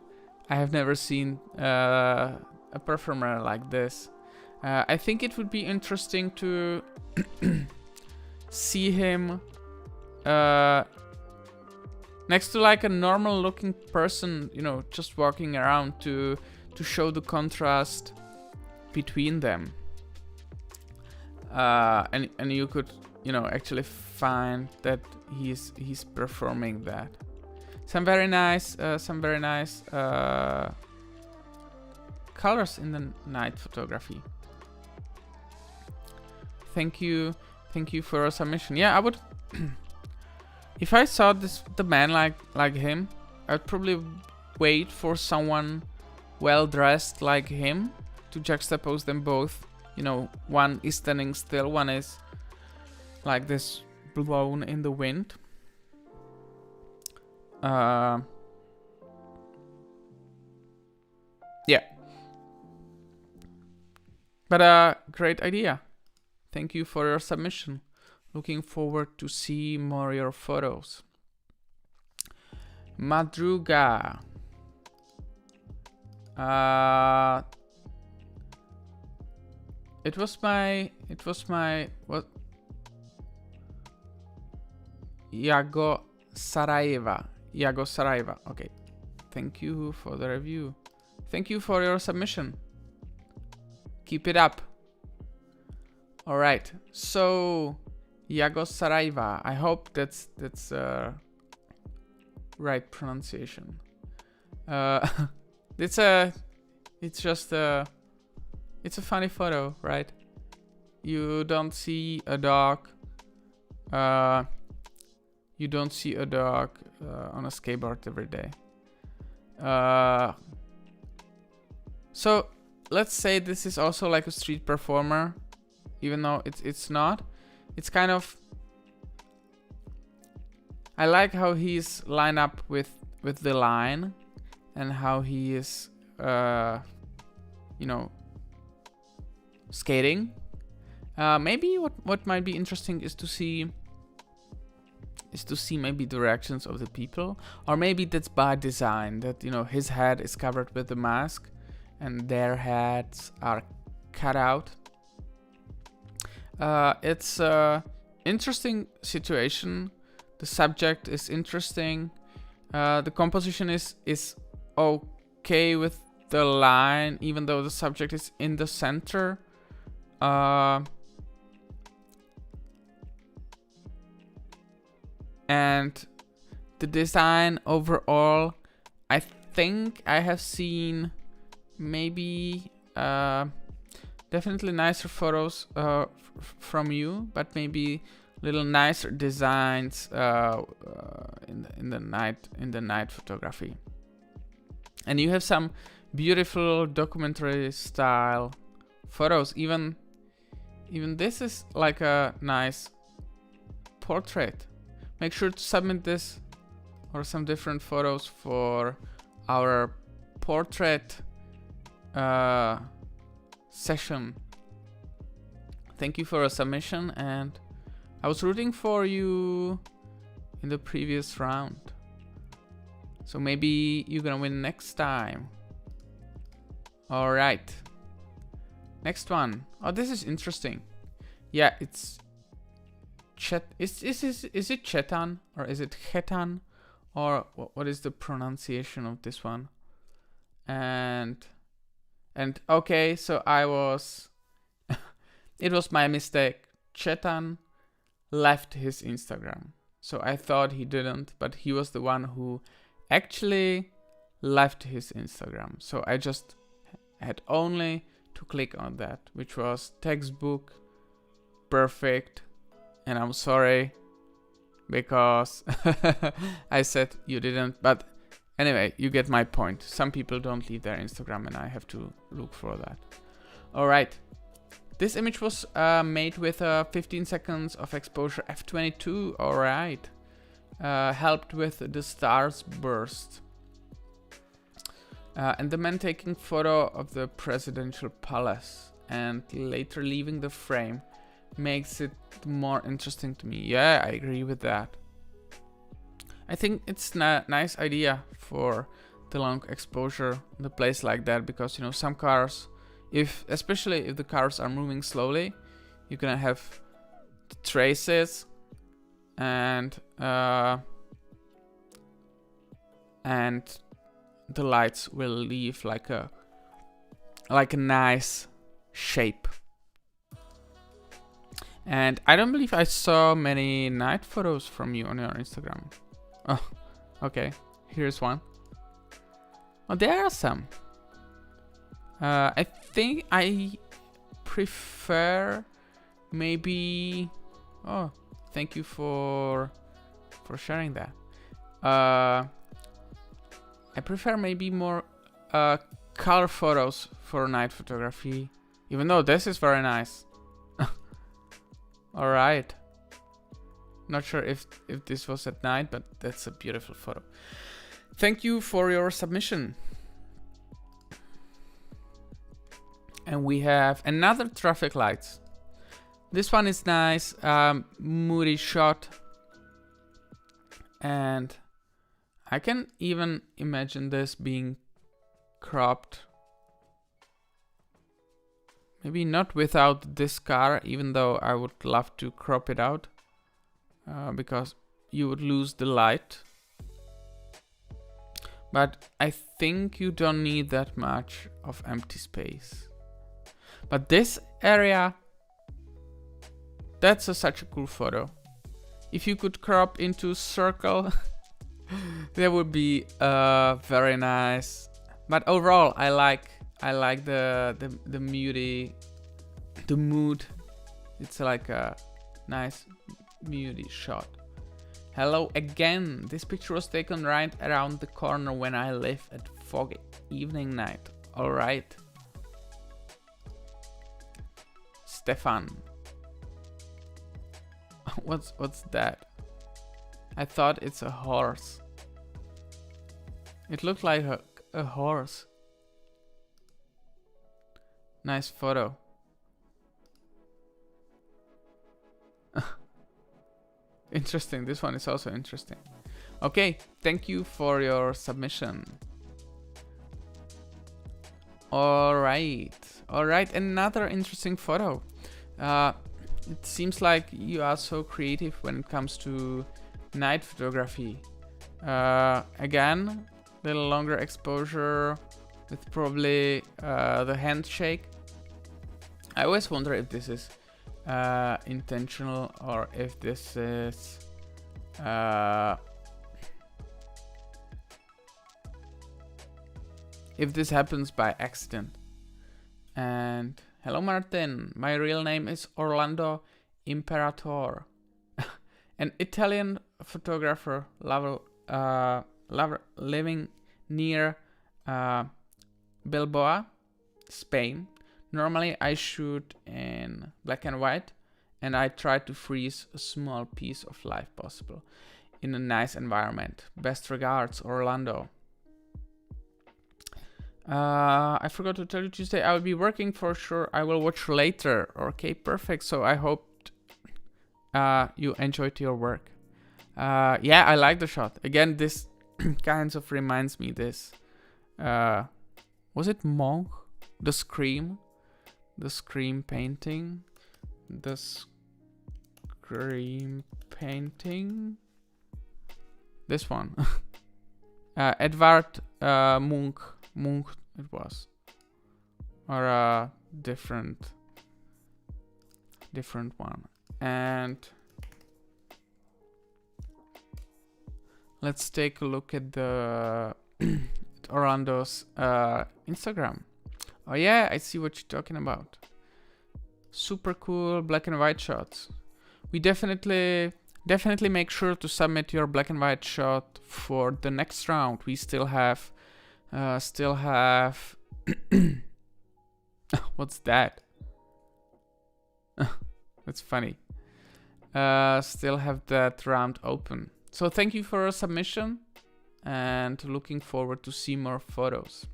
a performer like this. I think it would be interesting to see him next to like a normal looking person, you know, just walking around to show the contrast between them. And you could, you know, actually find that he's performing that. Some very nice colors in the night photography. Thank you for your submission. Yeah, I would if I saw the man like him, I'd probably wait for someone well dressed like him to juxtapose them both. You know, one is standing still, one is like this blown in the wind. Yeah. But great idea. Thank you for your submission. Looking forward to see more your photos. Madruga. It was my what? Yago Saraiva. Okay. Thank you for the review. Thank you for your submission. Keep it up. All right. So Yago Saraiva. I hope that's right pronunciation. It's a funny photo, right? You don't see a dog. You don't see a dog on a skateboard every day. So let's say this is also like a street performer, even though it's not. It's kind of. I like how he's lined up with the line, and how he is skating. Maybe what might be interesting is to see maybe the reactions of the people, or maybe that's by design, that his head is covered with the mask and their heads are cut out. It's a interesting situation. The subject is interesting. The composition is okay with the line, even though the subject is in the center. And the design overall, I think I have seen maybe definitely nicer photos from you, but maybe little nicer designs in the night photography. And you have some beautiful documentary style photos. Even this is like a nice portrait. Make sure to submit this or some different photos for our portrait session. Thank you for a submission, and I was rooting for you in the previous round. So maybe you're gonna win next time. Alright. Next one. Oh, this is interesting. Yeah, it's is it Chetan or is it Chetan, or what is the pronunciation of this one? And okay, so it was my mistake. Chetan left his Instagram, so I thought he didn't, but he was the one who actually left his Instagram. So I just had only to click on that, which was textbook perfect. And I'm sorry because I said you didn't, but anyway, you get my point. Some people don't leave their Instagram and I have to look for that. All right. This image was made with 15 seconds of exposure f/22. All right. Helped with the star's burst. And the man taking photo of the presidential palace and later leaving the frame makes it more interesting to me. Yeah, I agree with that. I think it's a nice idea for the long exposure in a place like that, because some cars, especially if the cars are moving slowly, you're gonna have traces and the lights will leave like a nice shape. And I don't believe I saw many night photos from you on your Instagram. Oh, okay. Here's one. Oh, there are some. I think I prefer maybe... Oh, thank you for sharing that. I prefer maybe more color photos for night photography, even though this is very nice. All right. Not sure if this was at night, but that's a beautiful photo. Thank you for your submission. And we have another traffic lights. This one is nice, moody shot. And I can even imagine this being cropped. Maybe not without this car, even though I would love to crop it out. Because you would lose the light. But I think you don't need that much of empty space. But this area, that's such a cool photo. If you could crop into circle, that would be very nice. But overall, I like the moody, the mood. It's like a nice moody shot. Hello again. This picture was taken right around the corner when I live at foggy evening night. All right. Stefan. What's that? I thought it's a horse. It looked like a horse. Nice photo. Interesting. This one is also interesting. Okay, thank you for your submission. Alright, another interesting photo. It seems like you are so creative when it comes to night photography. Again, little longer exposure with probably the handshake. I always wonder if this is intentional or if this is if this happens by accident. And hello Martin, my real name is Orlando Imperator. An Italian photographer living near Bilbao, Spain. Normally I shoot in black and white, and I try to freeze a small piece of life possible in a nice environment. Best regards, Orlando. I forgot to tell you Tuesday I will be working for sure. I will watch later. Okay, perfect. So I hope you enjoyed your work. Yeah, I like the shot. Again, this kind of reminds me this. Was it Monk? The Scream painting. The Scream painting. This one. Edvard Munch it was, or a different one. And let's take a look at the Orlando's Instagram. Oh yeah, I see what you're talking about. Super cool black and white shots. We definitely make sure to submit your black and white shot for the next round. We still have what's that? That's funny. Still have that round open. So thank you for your submission and looking forward to see more photos.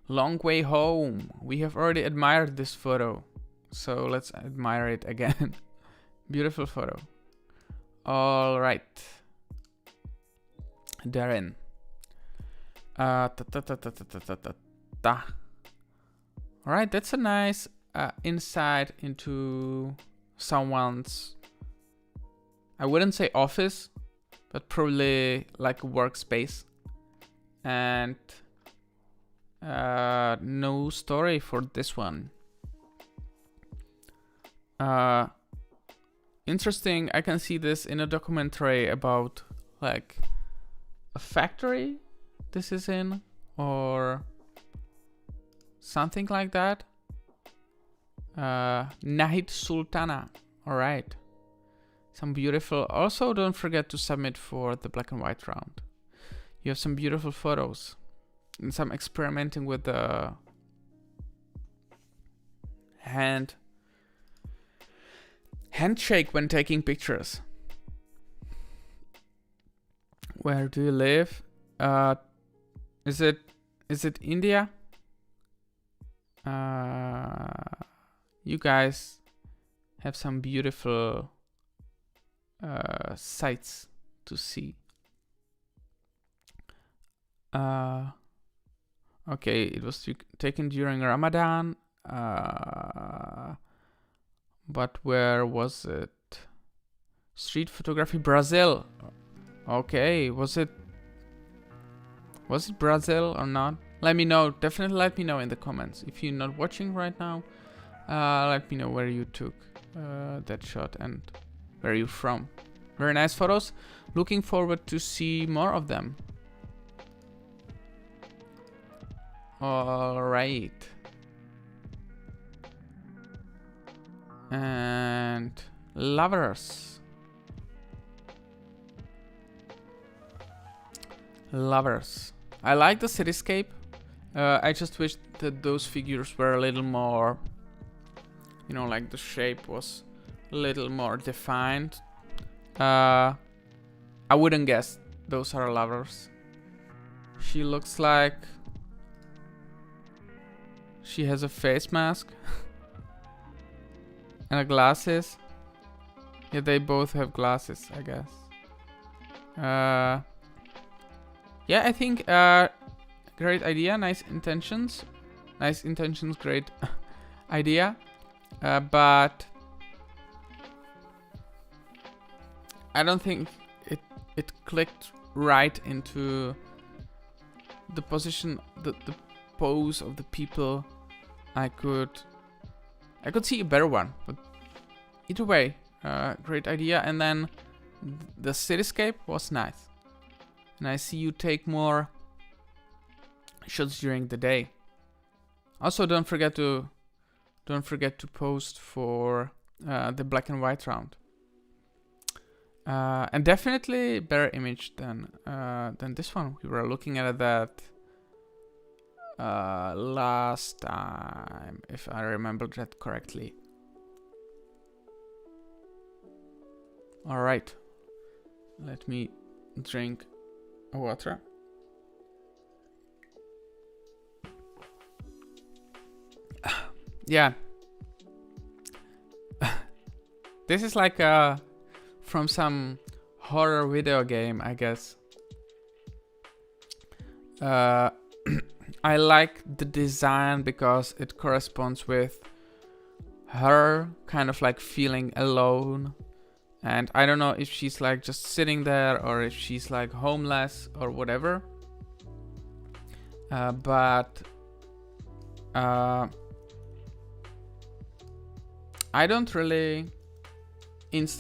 Long way home. We have already admired this photo, so let's admire it again. Beautiful photo. All right, Darren. Alright, that's a nice insight into someone's, I wouldn't say office, but probably like a workspace. And no story for this one. Interesting, I can see this in a documentary about like a factory this is in, or something like that. Nahid Sultana. Alright. Some beautiful. Also, don't forget to submit for the black and white round. You have some beautiful photos and some experimenting with the handshake when taking pictures. Where do you live? Is it India? You guys have some beautiful sights to see. Okay, it was taken during Ramadan. But where was it? Street photography, Brazil. Okay, was it Brazil or not? Let me know. Definitely let me know in the comments. If you're not watching right now, let me know where you took that shot and where you're from. Very nice photos. Looking forward to see more of them. All right. And lovers. I like the cityscape. I just wish that those figures were a little more, you know, like the shape was a little more defined. I wouldn't guess those are lovers. She looks like She has a face mask. And a glasses. Yeah, they both have glasses, I guess. Yeah, I think great idea, nice intentions. Nice intentions, great idea. But I don't think it clicked right into the position, the pose of the people. I could see a better one, but either way, great idea. And then the cityscape was nice. And I see you take more shots during the day. Also, don't forget to post for the black and white round. And definitely better image than this one. We were looking at that last time, if I remember that correctly. All right, let me drink water. Yeah. This is like from some horror video game, I guess. I like the design because it corresponds with her kind of like feeling alone. And I don't know if she's like just sitting there or if she's like homeless or whatever. But I don't really not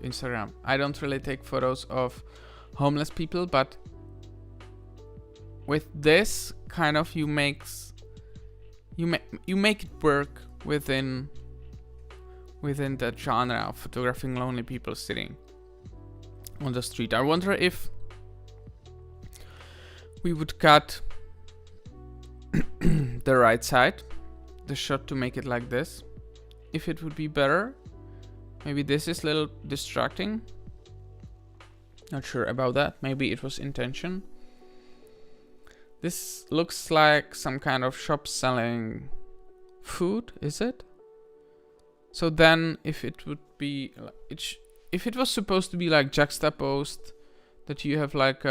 Instagram. I don't really take photos of homeless people, but with this kind of you make it work within that genre of photographing lonely people sitting on the street. I wonder if we would cut the right side, the shot, to make it like this. If it would be better. Maybe this is a little distracting. Not sure about that. Maybe it was intention. This looks like some kind of shop selling food, is it? So then if it would be, if it was supposed to be like juxtaposed, that you have like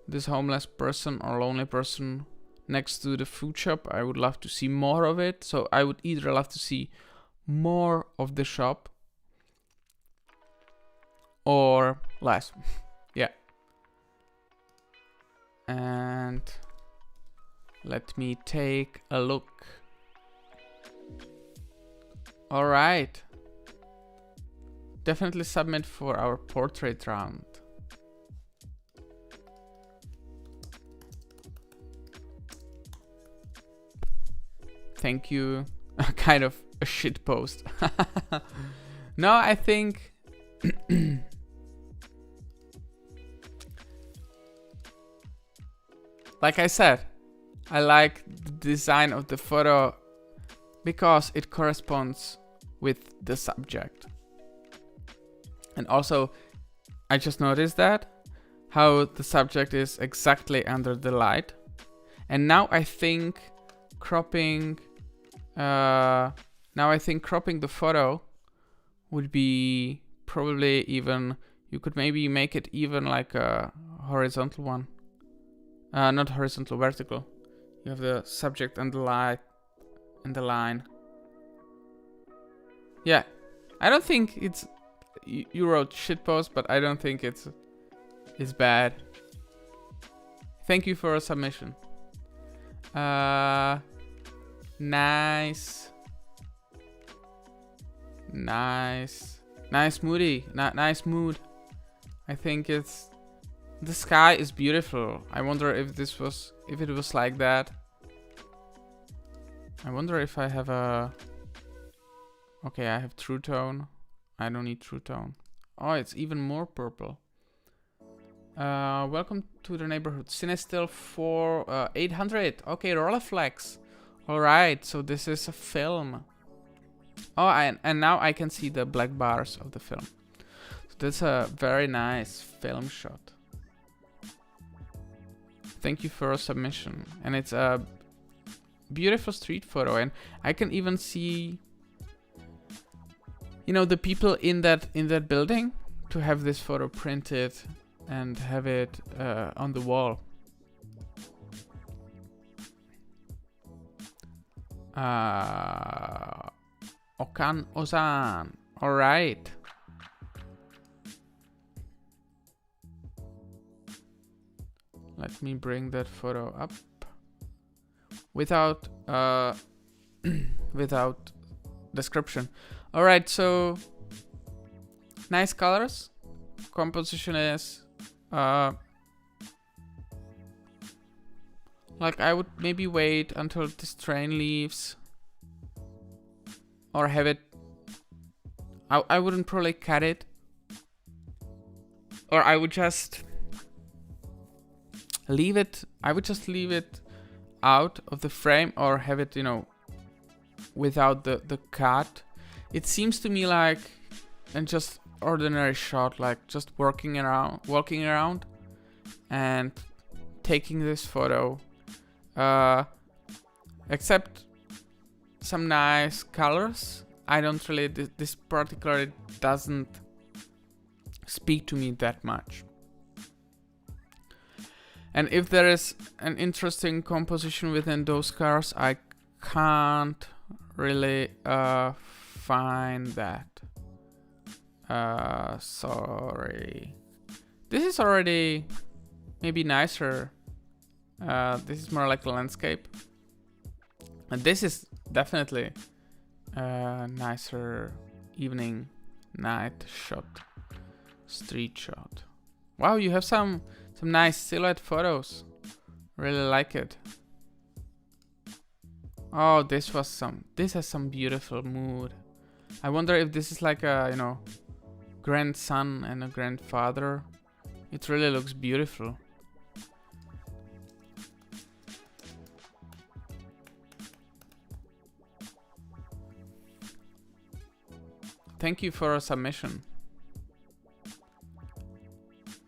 this homeless person or lonely person next to the food shop, I would love to see more of it. So I would either love to see more of the shop or less. Yeah. And let me take a look. All right. Definitely submit for our portrait round. Thank you. Kind of a shit post. No, I think like I said, I like the design of the photo because it corresponds with the subject. And also, I just noticed that how the subject is exactly under the light. And now I think cropping the photo would be probably even, you could maybe make it even like a horizontal one. Not horizontal, vertical. You have the subject and the light and the line. Yeah, I don't think it's, you wrote shitpost, but I don't think it's bad. Thank you for a submission. Nice moody, nice mood. I think it's, the sky is beautiful. I wonder if it was like that. I wonder if I have a, okay, I have true tone. I don't need true tone. Oh, it's even more purple. Welcome to the neighborhood. Cinestil for 800. Okay, Rolleiflex. Alright, so this is a film. Oh, and now I can see the black bars of the film. So that's a very nice film shot. Thank you for a submission. And it's a beautiful street photo, and I can even see, you know, the people in that building, to have this photo printed and have it on the wall. Okan Ozan. All right. Let me bring that photo up without without description. All right, so nice colors. Composition is like, I would maybe wait until this train leaves, or have it. I wouldn't probably cut it, or I would just leave it. I would just leave it out of the frame, or have it, you know, without the cut. It seems to me like, and just ordinary shot, like just walking around and taking this photo, except some nice colors. I don't really, this particularly doesn't speak to me that much. And if there is an interesting composition within those colors, I can't really find that. Sorry. This is already maybe nicer. This is more like a landscape. And this is definitely a nicer evening, night shot, street shot. Wow, you have some nice silhouette photos. Really like it. Oh, this has some beautiful mood. I wonder if this is like a, you know, grandson and a grandfather. It really looks beautiful. Thank you for a submission.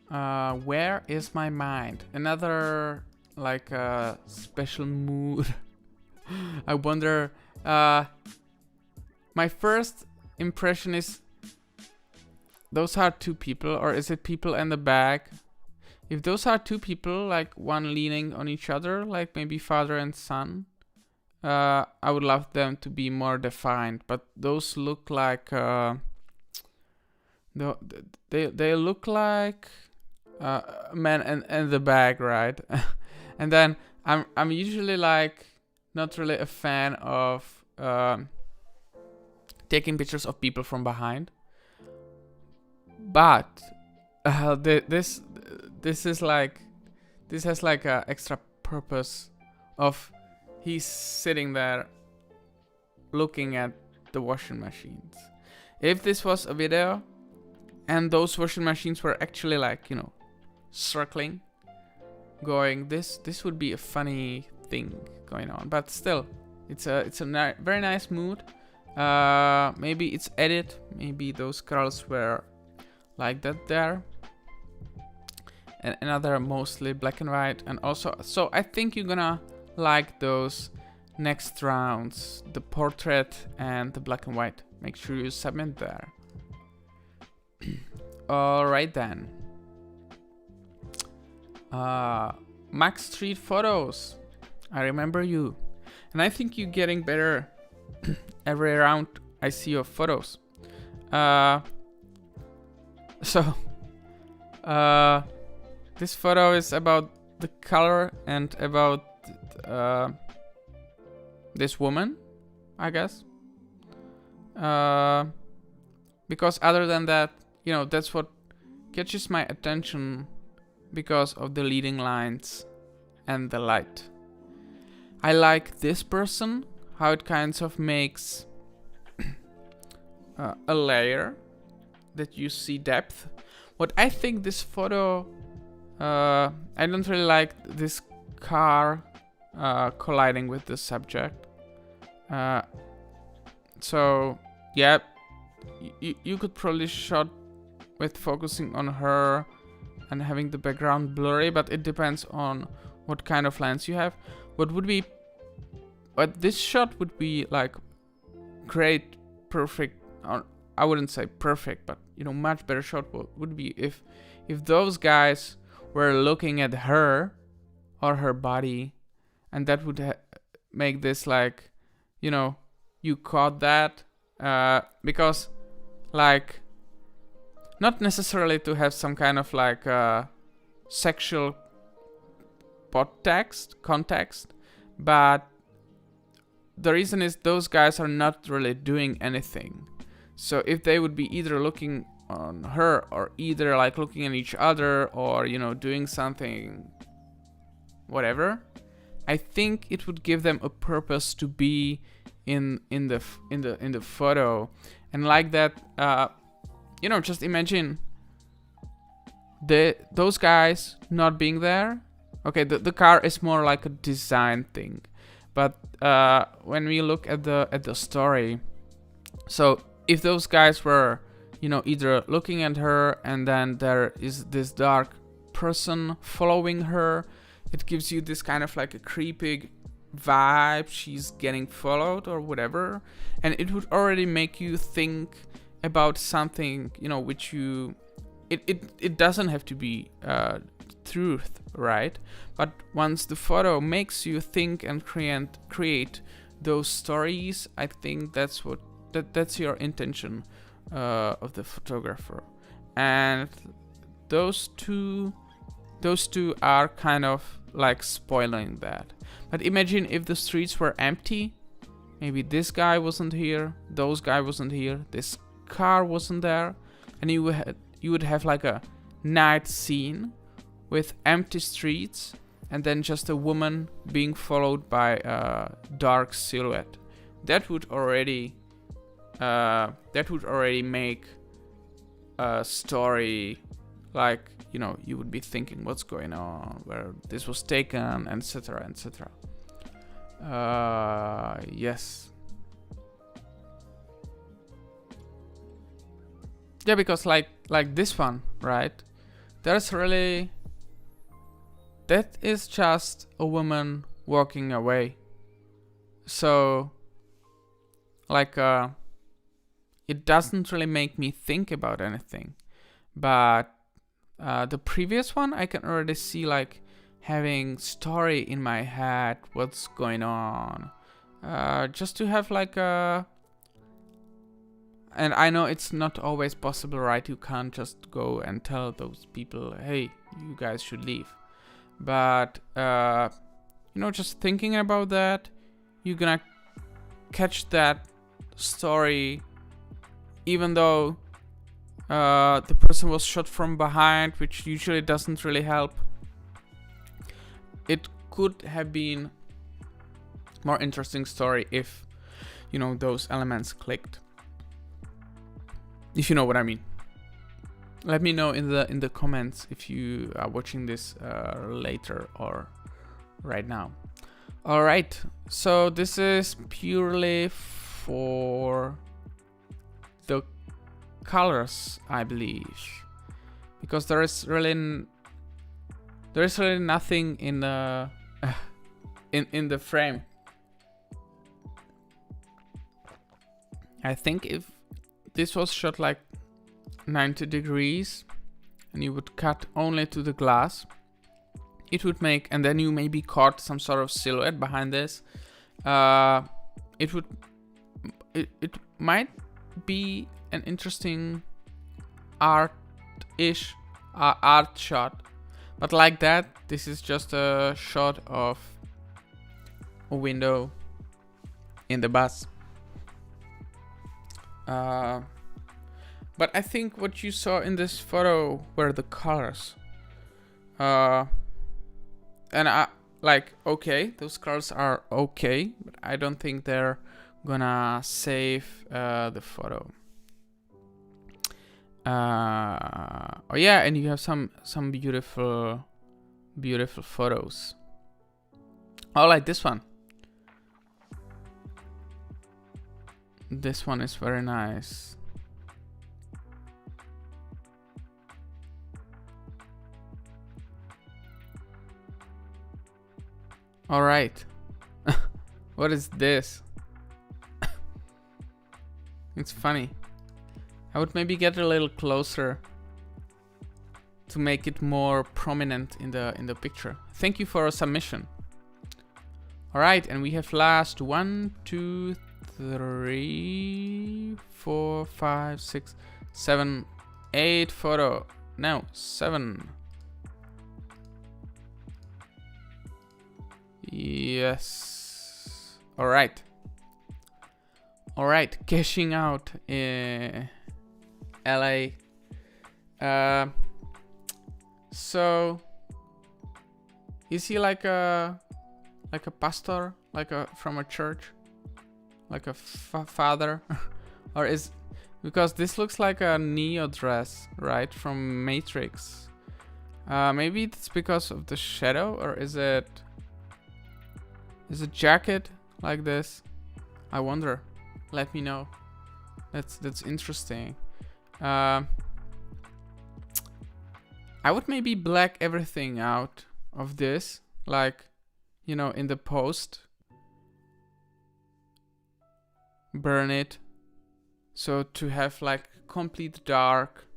Where is my mind? Another like special mood. I wonder. My first impression is, those are two people, or is it people in the back? If those are two people, like one leaning on each other, like maybe father and son, I would love them to be more defined. But those look like they look like men and the bag, right? And then I'm usually like not really a fan of taking pictures of people from behind, but this is like, this has like a extra purpose of he's sitting there looking at the washing machines. If this was a video and those washing machines were actually like, you know, circling, going, this would be a funny thing going on. But still, it's a very nice mood. Maybe it's edit, maybe those girls were like that there. And another mostly black and white, and also, so I think you're gonna like those next rounds, the portrait and the black and white. Make sure you submit there. Alright then. Max Street Photos. I remember you. And I think you're getting better every round I see your photos. This photo is about the color and about this woman, I guess. Because other than that, you know, that's what catches my attention because of the leading lines and the light. I like this person, how it kind of makes a layer that you see depth. What I think this photo, I don't really like this car colliding with the subject. So yeah, you could probably shot with focusing on her and having the background blurry, but it depends on what kind of lens you have. What would be but this shot would be like great, perfect, or I wouldn't say perfect, but much better shot would be if those guys were looking at her or her body, and that would make this like, you caught that, because like, not necessarily to have some kind of like sexual context, but the reason is those guys are not really doing anything. So if they would be either looking on her or either like looking at each other or doing something, whatever, I think it would give them a purpose to be in the photo. And like that, just imagine those guys not being there. Okay, the car is more like a design thing, but when we look at the story, so if those guys were either looking at her and then there is this dark person following her, it gives you this kind of like a creepy vibe, she's getting followed or whatever, and it would already make you think about something, which it doesn't have to be truth, right? But once the photo makes you think and create those stories, I think that's your intention of the photographer. And those two are kind of like spoiling that. But imagine if the streets were empty, maybe this guy wasn't here, those guy wasn't here, this car wasn't there, and you would have like a night scene with empty streets and then just a woman being followed by a dark silhouette. That would already make a story like, you would be thinking what's going on, where this was taken, etc., etc. Yes. Yeah, because like this one, right? That is just a woman walking away. So, like, it doesn't really make me think about anything. But the previous one, I can already see like having story in my head, what's going on. Just to have like a... And I know it's not always possible, right? You can't just go and tell those people, hey, you guys should leave. But, just thinking about that, you're gonna catch that story, even though the person was shot from behind, which usually doesn't really help. It could have been more interesting story if, those elements clicked. If you know what I mean. Let me know in the comments if you are watching this later or right now. All right, so this is purely for the colors, I believe, because there is really nothing in the in the frame. I think if this was shot like 90 degrees and you would cut only to the glass, it would make, and then you maybe caught some sort of silhouette behind this, it might be an interesting art shot. But like that, this is just a shot of a window in the bus. But I think what you saw in this photo were the colors. And I like, okay, those colors are okay, but I don't think they're gonna save the photo. Oh yeah, and you have some beautiful photos. Oh, like this one. This one is very nice. All right. What is this? It's funny. I would maybe get a little closer to make it more prominent in the picture. Thank you for a submission. All right, and we have last 1, 2, 3, 4, 5, 6, 7, 8 photo. No, 7. Yes. All right. All right, cashing out LA. So is he like a pastor, from a church, like a father, or is, because this looks like a Neo dress, right, from Matrix. Maybe it's because of the shadow, or is it a jacket like this? I wonder. Let me know. That's interesting. I would maybe black everything out of this, like, you know, in the post. Burn it. So to have like complete dark,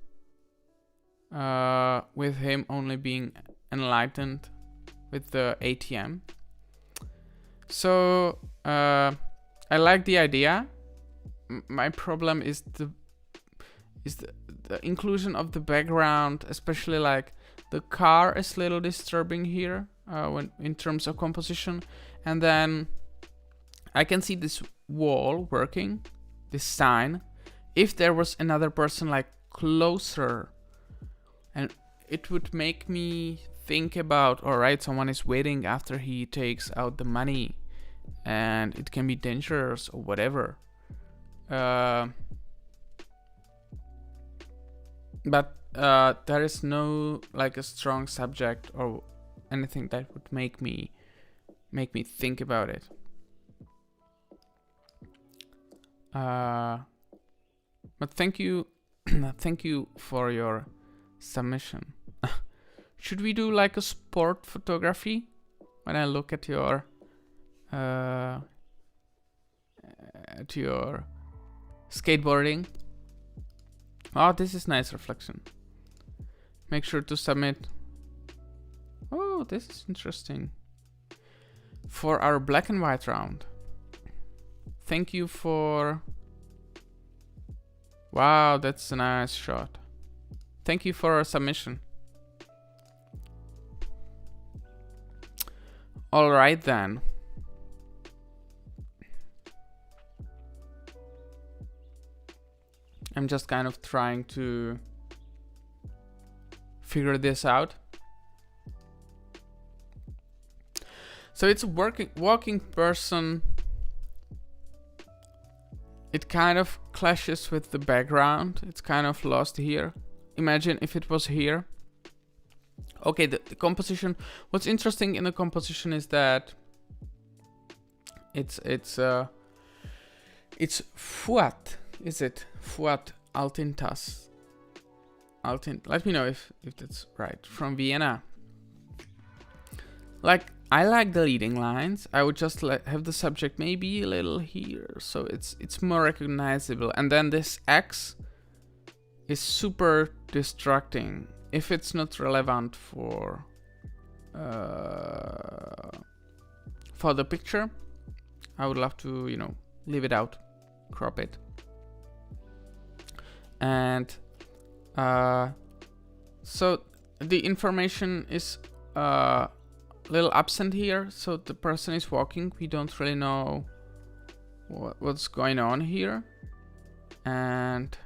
with him only being enlightened with the ATM. So I like the idea. My problem is the inclusion of the background, especially like the car is a little disturbing here, when in terms of composition. And then I can see this wall working, this sign. If there was another person like closer, and it would make me think about, all right, someone is waiting after he takes out the money, and it can be dangerous or whatever. But there is no like a strong subject or anything that would make me think about it. But thank you, thank you for your submission. Should we do like a sport photography when I look at your skateboarding? Oh, this is nice reflection. Make sure to submit. Oh, this is interesting. For our black and white round. Thank you for... Wow, that's a nice shot. Thank you for our submission. All right then. I'm just kind of trying to figure this out. So it's a walking person. It kind of clashes with the background. It's kind of lost here. Imagine if it was here. Okay, the composition. What's interesting in the composition is that it's Fuat. Is it Fuat Altintas? Let me know if that's right. From Vienna. Like, I like the leading lines. I would just have the subject maybe a little here, so it's more recognizable. And then this X is super distracting if it's not relevant for the picture. I would love to, you know, leave it out, crop it. And so the information is a little absent here. So the person is walking. We don't really know what's going on here. And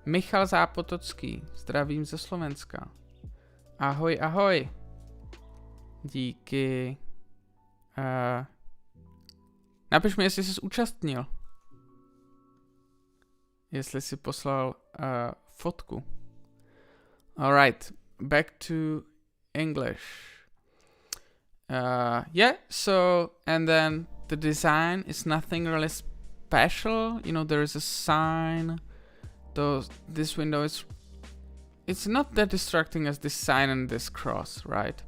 Michal Zápotocký, zdravím ze Slovenska. Ahoj, ahoj. Díky. Napiš mi, jestli jsi zúčastnil. Jestli si poslal fotku. Alright, back to English. Yeah, so, and then the design is nothing really special. You know, there is a sign. This window is... It's not that distracting as this sign and this cross, right?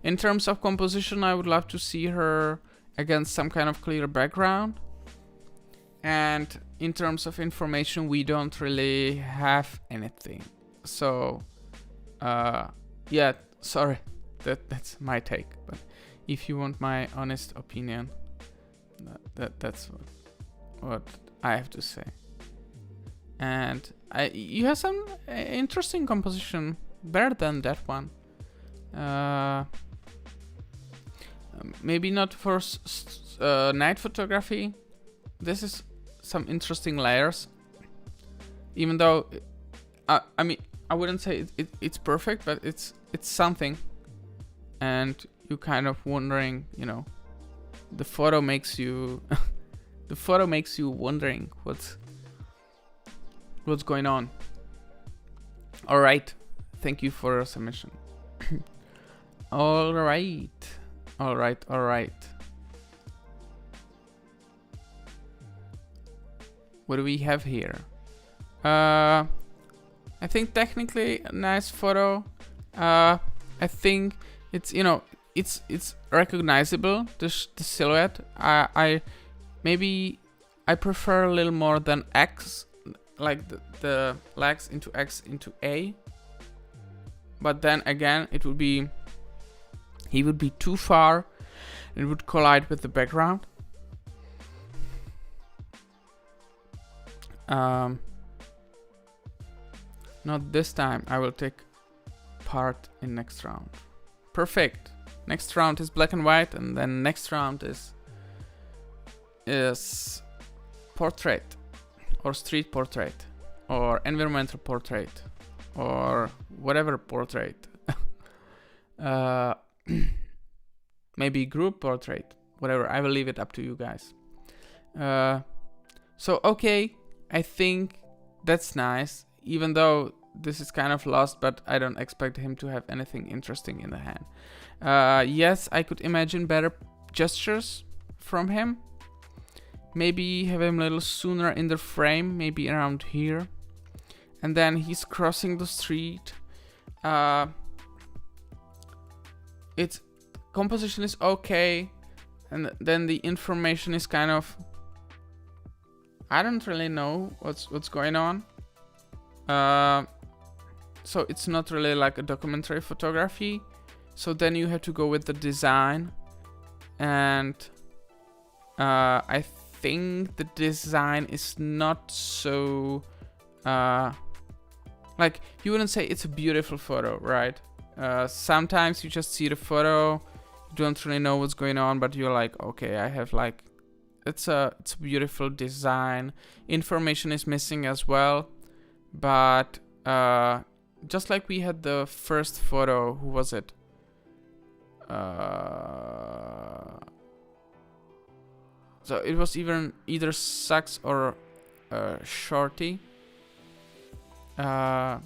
In terms of composition, I would love to see her against some kind of clear background. And in terms of information, we don't really have anything. So, yeah, sorry, that's my take. But if you want my honest opinion, that's what I have to say. And you have some interesting composition, better than that one. Maybe not for night photography. This is some interesting layers. Even though, I mean, I wouldn't say it's perfect, but it's something. And you kind of wondering, you know, the photo makes you, the photo makes you wondering what's going on. All right, thank you for your submission. All right. What do we have here? I think technically a nice photo. I think it's, you know, it's recognizable, the silhouette. I maybe I prefer a little more than X, like the legs into X into A. But then again, it would be, he would be too far and it would collide with the background. Not this time. I will take part in next round. Perfect. Next round is black and white, and then next round is portrait, or street portrait, or environmental portrait, or whatever portrait. Maybe group portrait, whatever. I will leave it up to you guys. So okay, I think that's nice, even though this is kind of lost, but I don't expect him to have anything interesting in the hand. Yes, I could imagine better gestures from him. Maybe have him a little sooner in the frame, maybe around here. And then he's crossing the street. Its composition is okay, and then the information is kind of, I don't really know what's going on. So it's not really like a documentary photography. So then you have to go with the design, and I think the design is not so like, you wouldn't say it's a beautiful photo, right? Sometimes you just see the photo, you don't really know what's going on, but you're like, okay, I have like, it's a beautiful design. Information is missing as well, but just like we had the first photo, who was it? So it was either Sax or Shorty. One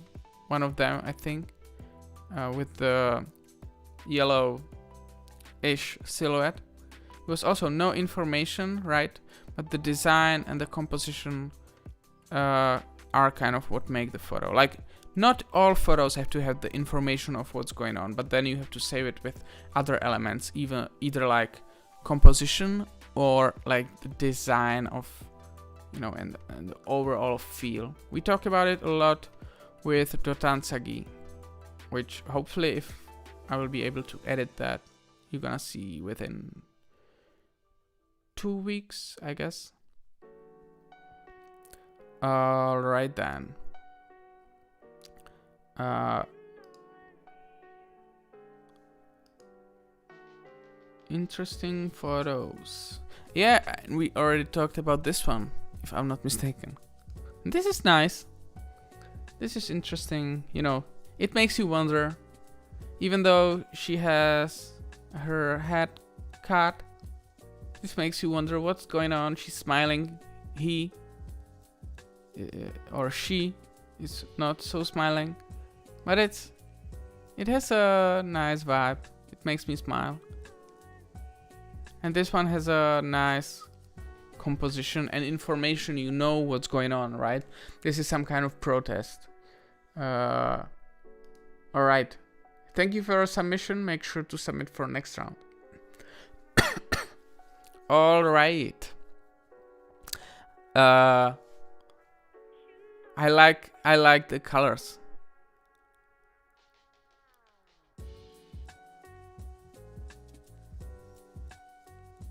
of them, I think, with the yellow-ish silhouette. It was also no information, right? But the design and the composition are kind of what make the photo. Like, not all photos have to have the information of what's going on, but then you have to save it with other elements, either like composition or like the design of, you know, and the overall feel. We talk about it a lot with Dotansagi, which hopefully, if I will be able to edit that, you're gonna see within 2 weeks, I guess. Alright then. Interesting photos. Yeah, we already talked about this one, if I'm not mistaken. This is nice. This is interesting, you know. It makes you wonder, even though she has her head cut, this makes you wonder what's going on. She's smiling. He or she is not so smiling, but it has a nice vibe. It makes me smile. And this one has a nice composition and information. You know what's going on, right? This is some kind of protest. Alright. Thank you for your submission. Make sure to submit for next round. All right. I like the colors.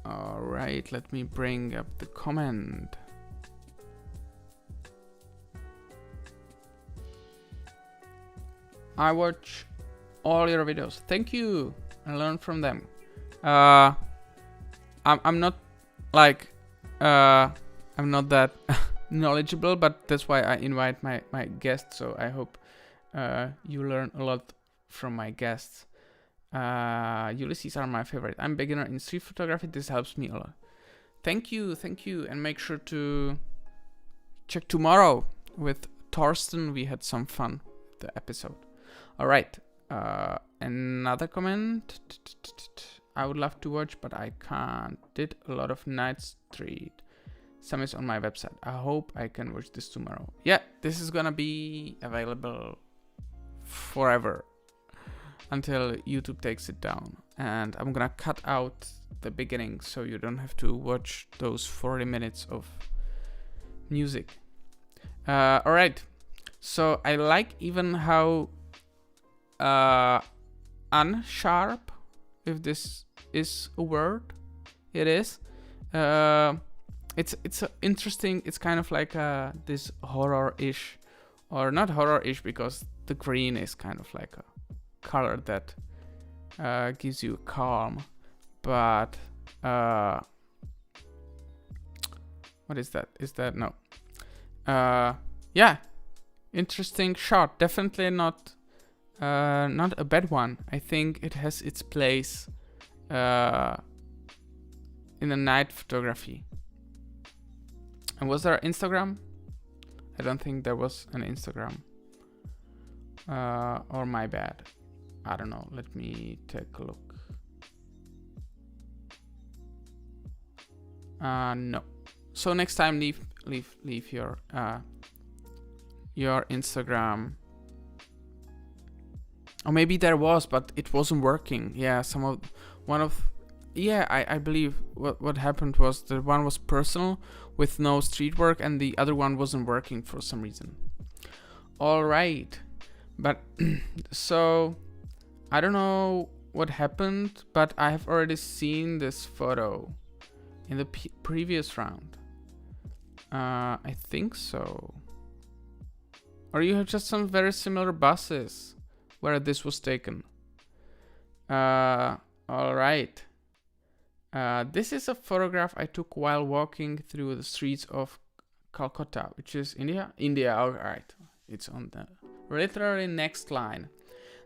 All right, let me bring up the comment. I watch all your videos. Thank you. I learn from them. I'm not like I'm not that knowledgeable, but that's why I invite my guests. So I hope you learn a lot from my guests. Ulysses are my favorite. I'm beginner in street photography. This helps me a lot. Thank you, and make sure to check tomorrow with Torsten. We had some fun with the episode. All right, another comment. I would love to watch, but I can't. Did a lot of night street. Some is on my website. I hope I can watch this tomorrow. Yeah, this is gonna be available forever until YouTube takes it down. And I'm gonna cut out the beginning so you don't have to watch those 40 minutes of music. Alright, so I like even how unsharp, if this is a word, it is. It's interesting. It's kind of like this horror-ish, or not horror-ish, because the green is kind of like a color that gives you calm. But what is that? Is that no? Yeah, interesting shot. Definitely not a bad one. I think it has its place in the night photography. And was there Instagram? I don't think there was an Instagram. Or my bad. I don't know. Let me take a look. No. So next time leave your Instagram. Or maybe there was, but it wasn't working. Yeah, I believe what happened was the one was personal with no street work, and the other one wasn't working for some reason. All right, but so I don't know what happened, but I have already seen this photo in the previous round. I think so. Or you have just some very similar buses where this was taken. All right. This is a photograph I took while walking through the streets of Calcutta, which is India. All right. It's on the literally next line.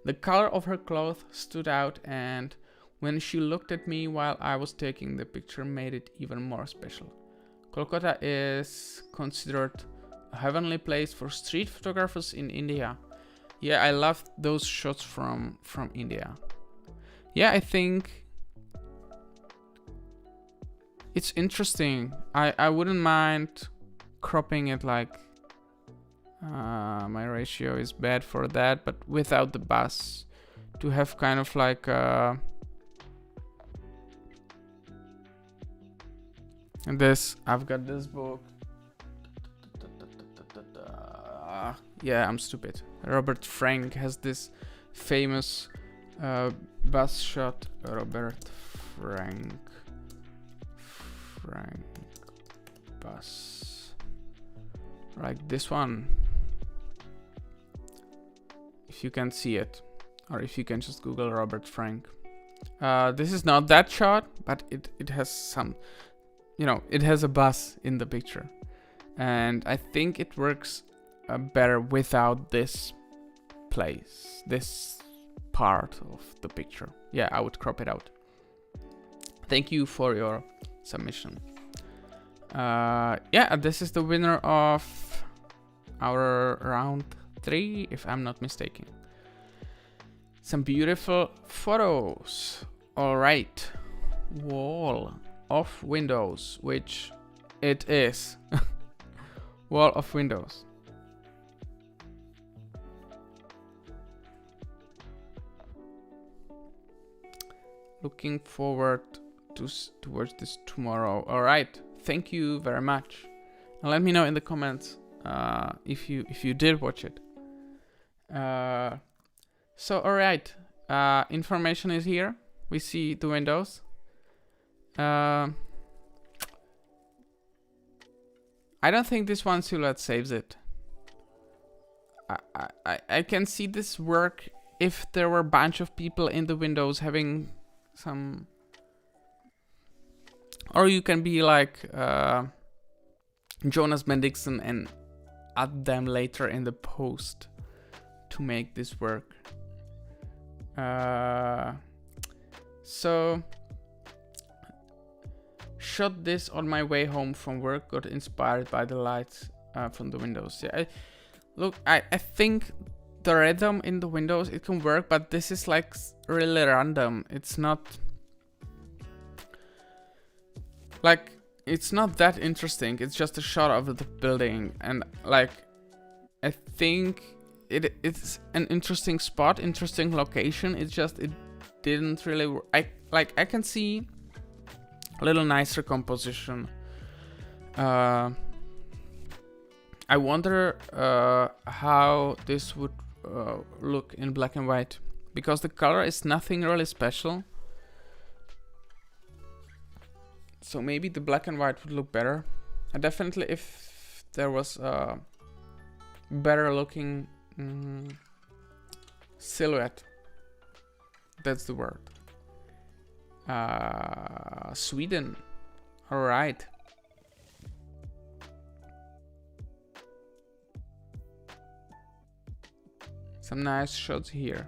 The color of her clothes stood out, and when she looked at me while I was taking the picture, made it even more special. Kolkata is considered a heavenly place for street photographers in India. Yeah, I love those shots from India. Yeah, I think it's interesting. I wouldn't mind cropping it like my ratio is bad for that, but without the bus, to have kind of like this. I've got this book. Yeah, I'm stupid. Robert Frank has this famous bus shot. Robert Frank bus, like this one, if you can see it, or if you can just Google Robert Frank. This is not that shot, but it has some, it has a bus in the picture, and I think it works better without this part of the picture. Yeah, I would crop it out. Thank you for your submission. Yeah, this is the winner of our round 3, if I'm not mistaken. Some beautiful photos. All right, wall of windows, which it is. Wall of windows. Looking forward to watch this tomorrow. All right, thank you very much, and let me know in the comments if you did watch it. So all right, information is here. We see the windows. I don't think this one silhouette saves it. I can see this work if there were a bunch of people in the windows having some, or you can be like Jonas Bendixen and add them later in the post to make this work. So shot this on my way home from work, got inspired by the lights from the windows. Yeah, I think the rhythm in the windows, it can work, but this is like really random. It's not like, it's not that interesting. It's just a shot of the building, and like I think it's an interesting spot, interesting location. It's just it didn't really work. I can see a little nicer composition. I wonder how this would look in black and white, because the color is nothing really special. So maybe the black and white would look better. And definitely if there was a better looking silhouette. That's the word. Sweden. All right. Some nice shots here.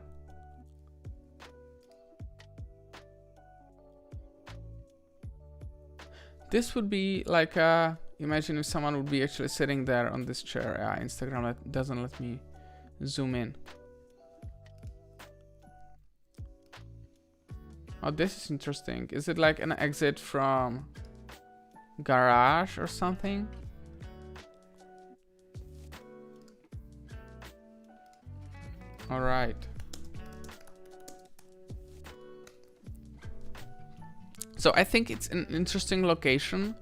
This would be like imagine if someone would be actually sitting there on this chair. Instagram doesn't let me zoom in. Oh, this is interesting. Is it like an exit from garage or something? All right. So I think it's an interesting location.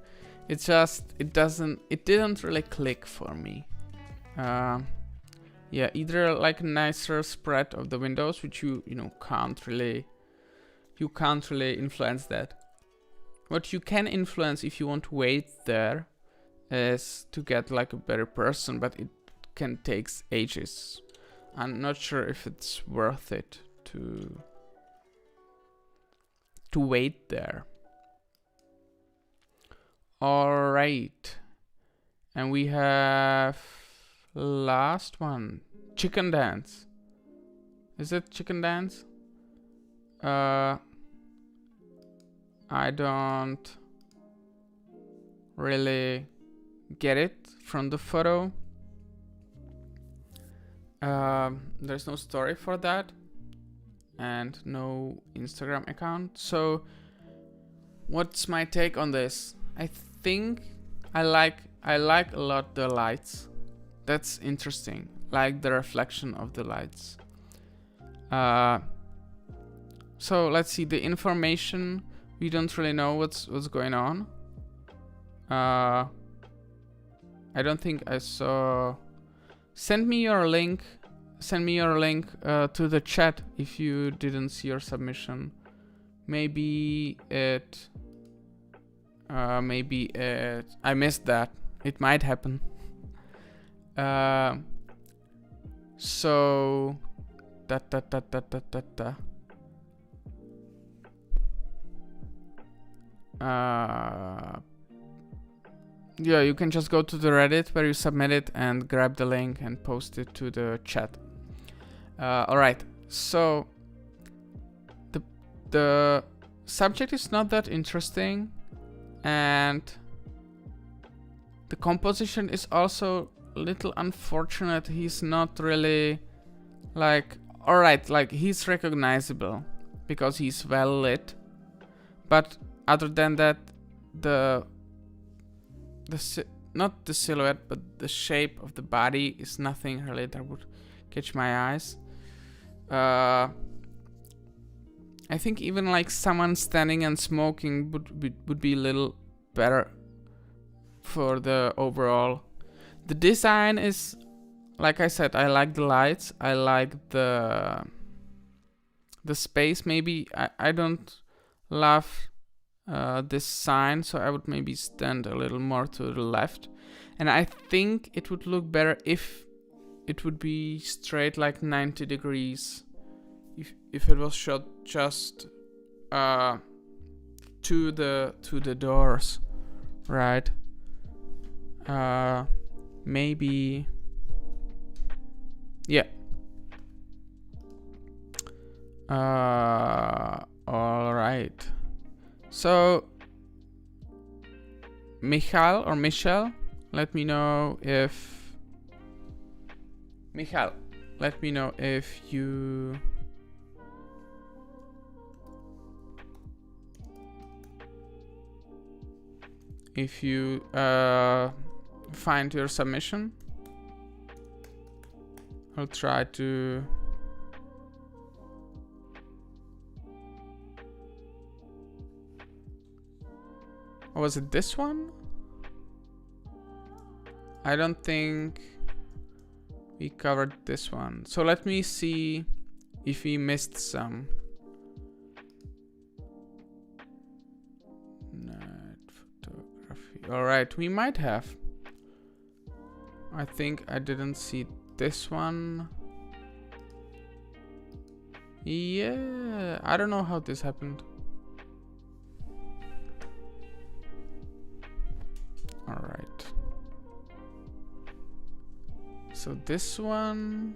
It's just it didn't really click for me. Yeah, either like a nicer spread of the windows, which you can't really influence that. What you can influence if you want to wait there is to get like a better person, but it can take ages. I'm not sure if it's worth it to wait there. All right, and we have last one, chicken dance. Is it chicken dance? I don't really get it from the photo. There's no story for that and no Instagram account. So what's my take on this? I think I like a lot the lights. That's interesting. Like the reflection of the lights. So let's see the information. We don't really know what's going on. I don't think I saw. Send me your link to the chat if you didn't see your submission. Maybe I missed that. It might happen. So yeah, you can just go to the Reddit where you submit it and grab the link and post it to the chat. Alright, so the subject is not that interesting, and the composition is also a little unfortunate. He's not really like, alright, like he's recognizable because he's well lit, but other than that, not the silhouette, but the shape of the body is nothing really that would catch my eyes. I think even like someone standing and smoking would be a little better for the overall. The design is, like I said, I like the lights. I like the space. Maybe I don't love this sign, so I would maybe stand a little more to the left. And I think it would look better if it would be straight like 90 degrees. If it was shot just to the doors, right? Maybe, yeah. All right. So, Michal or Michelle, let me know if Michal, let me know if you find your submission. I'll try to or was it this one? I don't think we covered this one. So let me see if we missed some. Night photography. Alright, we might have. I think I didn't see this one. Yeah, I don't know how this happened. Alright. So this one.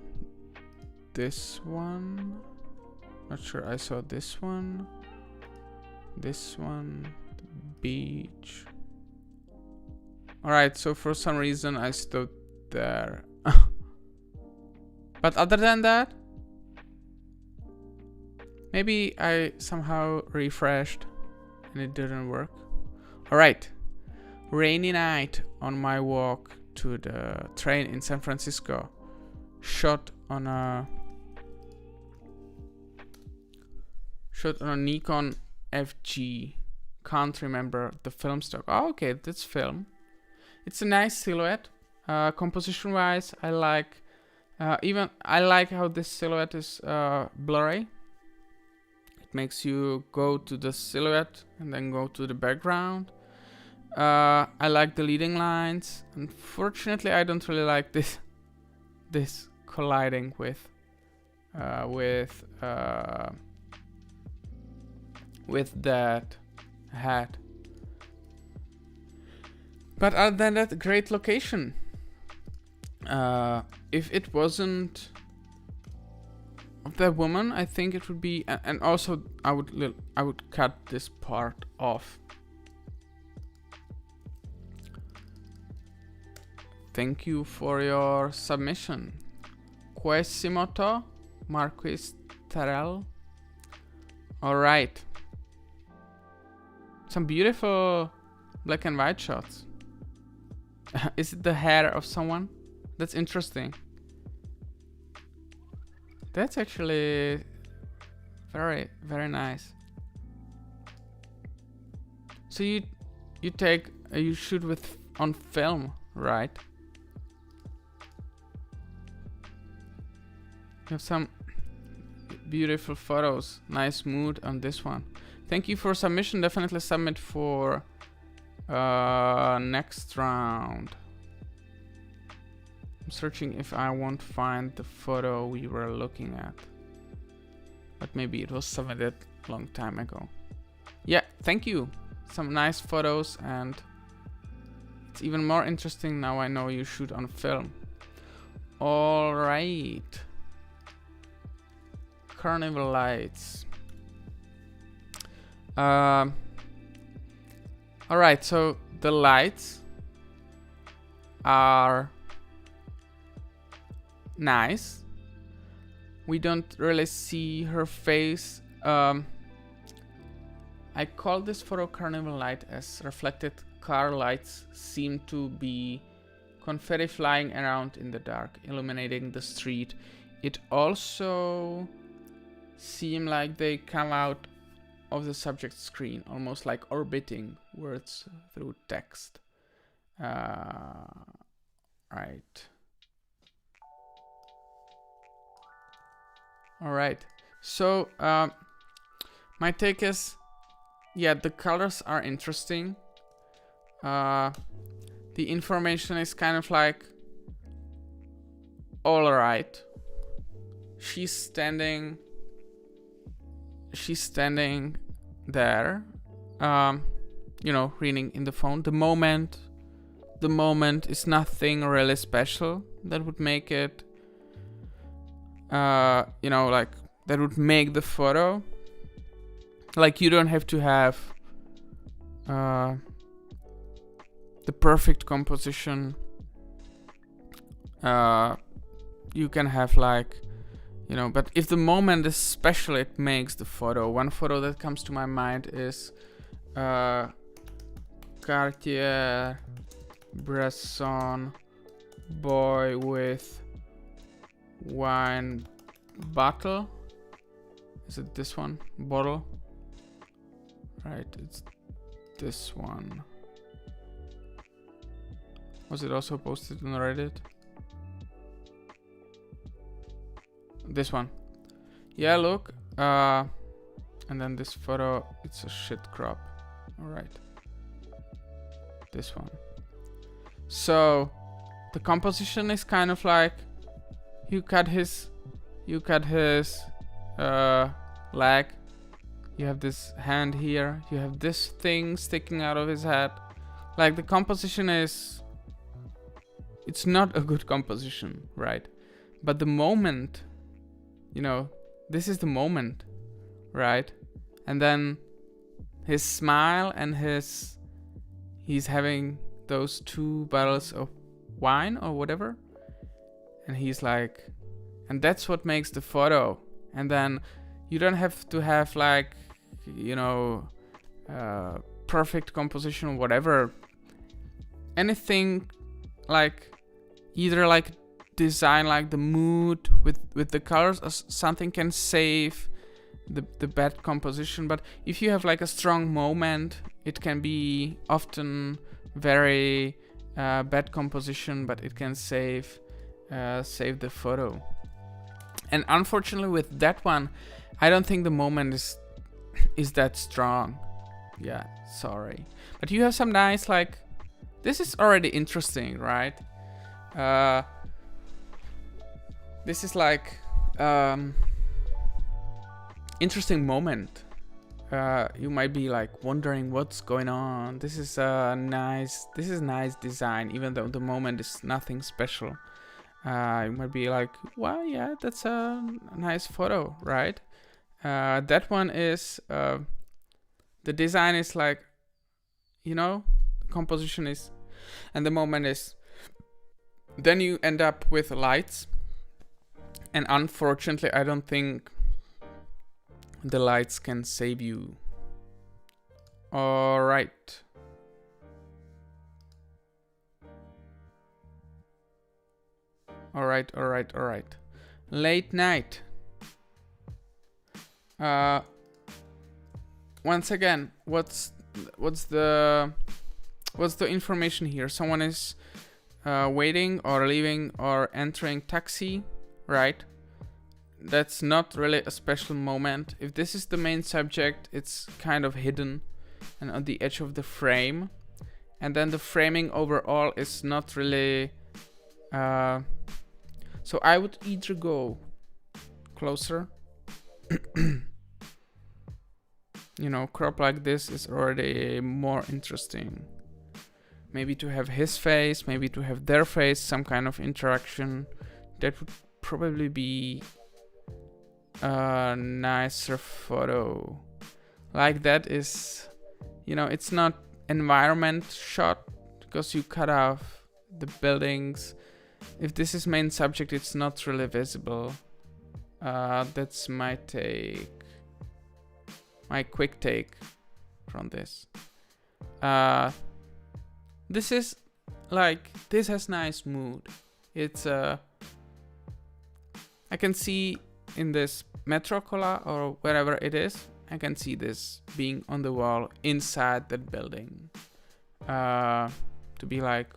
Not sure I saw this one. This one. The beach. Alright, so for some reason I stood there. But other than that, maybe I somehow refreshed and it didn't work. Alright. Rainy night on my walk to the train in San Francisco. Shot on a Nikon FG. Can't remember the film stock. Oh, okay, that's film. It's a nice silhouette. Composition wise, I like how this silhouette is blurry. It makes you go to the silhouette and then go to the background. I like the leading lines. Unfortunately, I don't really like this colliding with that hat. But other than that, great location. If it wasn't of that woman, I think it would be. And also, I would cut this part off. Thank you for your submission. Quesimoto Marquis Terrell. Alright. Some beautiful black and white shots. Is it the hair of someone? That's interesting. That's actually very, very nice. So you shoot with on film, right? You have some beautiful photos. Nice mood on this one. Thank you for submission. Definitely submit for next round. I'm searching if I won't find the photo we were looking at. But maybe it was submitted a long time ago. Yeah, thank you. Some nice photos, and it's even more interesting now I know you shoot on film. Alright. Carnival lights. Alright, so the lights are nice. We don't really see her face. I call this photo carnival light as reflected car lights seem to be confetti flying around in the dark, illuminating the street. It also seem like they come out of the subject screen, almost like orbiting words through text. Right. Alright. So, my take is, yeah, the colors are interesting. The information is kind of like alright. She's standing there, reading in the phone. The moment is nothing really special that would make it, like that would make the photo. Like, you don't have to have the perfect composition. You can have like, but if the moment is special, it makes the photo. One photo that comes to my mind is Cartier-Bresson boy with wine bottle. Is it this one? Bottle? Right, it's this one. Was it also posted on Reddit? This one. Yeah, look. And then this photo, it's a shit crop. Alright. This one. So, the composition is kind of like, you cut his leg. You have this hand here. You have this thing sticking out of his head. Like, the composition is, it's not a good composition, right? But the moment, this is the moment, right? And then his smile and he's having those 2 bottles of wine or whatever. And he's like, and that's what makes the photo. And then you don't have to have like, perfect composition or whatever. Anything like, either like design like the mood with the colors, or something can save the bad composition. But if you have like a strong moment, it can be often very bad composition, but it can save the photo. And unfortunately with that one, I don't think the moment is that strong. Yeah, sorry. But you have some nice, like, this is already interesting, right? This is like interesting moment. You might be like wondering what's going on. This is nice design, even though the moment is nothing special. You might be like, well, yeah, that's a nice photo, right? That one is, the design is like, the composition is, and the moment is, then you end up with lights. And unfortunately, I don't think the lights can save you. Alright. Alright. Late night. Once again, what's the information here? Someone is waiting or leaving or entering taxi, right? That's not really a special moment. If this is the main subject, it's kind of hidden and on the edge of the frame. And then the framing overall is not really... so I would either go closer. Crop like this is already more interesting. Maybe to have his face, maybe to have their face, some kind of interaction. That would probably be a nicer photo. Like that is, it's not environment shot because you cut off the buildings. If this is main subject, it's not really visible. That's my take. My quick take from this. This is like, this has nice mood. It's I can see in this Metrocola or wherever it is, I can see this being on the wall inside that building. To be like,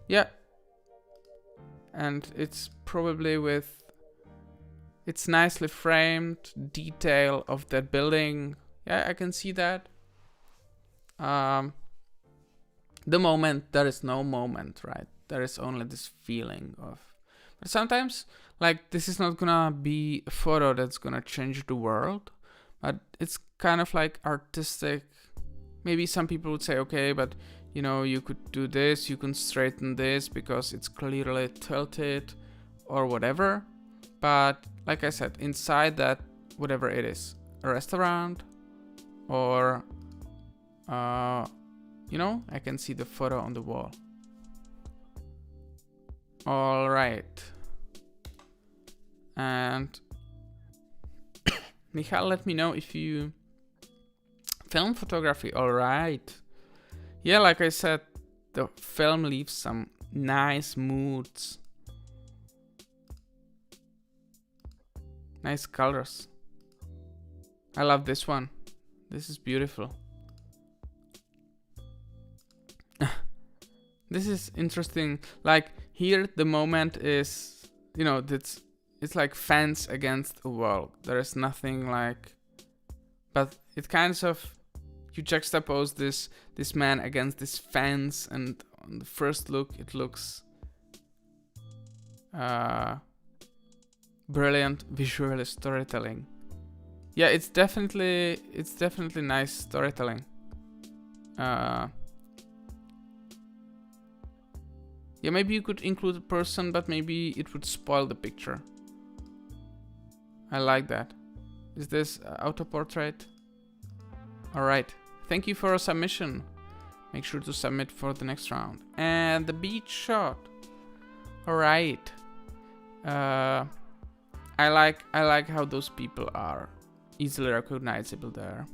yeah. And it's probably with its nicely framed detail of that building. Yeah, I can see that. The moment, there is no moment, right? There is only this feeling of. But sometimes, like, this is not gonna be a photo that's gonna change the world, but it's kind of like artistic. Maybe some people would say, okay, but you know, you could do this, you can straighten this because it's clearly tilted or whatever. But like I said, inside that, whatever it is, a restaurant or, you know, I can see the photo on the wall. All right. And Michal, let me know if you film photography. All right. Yeah, like I said, the film leaves some nice moods. Nice colors. I love this one. This is beautiful. This is interesting. Like here, the moment is, you know, it's like fence against a wall. There is nothing like, but it kind of, you juxtapose this man against this fence, and on the first look, it looks brilliant visual storytelling. Yeah, it's definitely nice storytelling. Yeah, maybe you could include a person, but maybe it would spoil the picture. I like that. Is this auto-portrait? Alright, thank you for a submission. Make sure to submit for the next round. And the beach shot. Alright. I like how those people are easily recognizable there.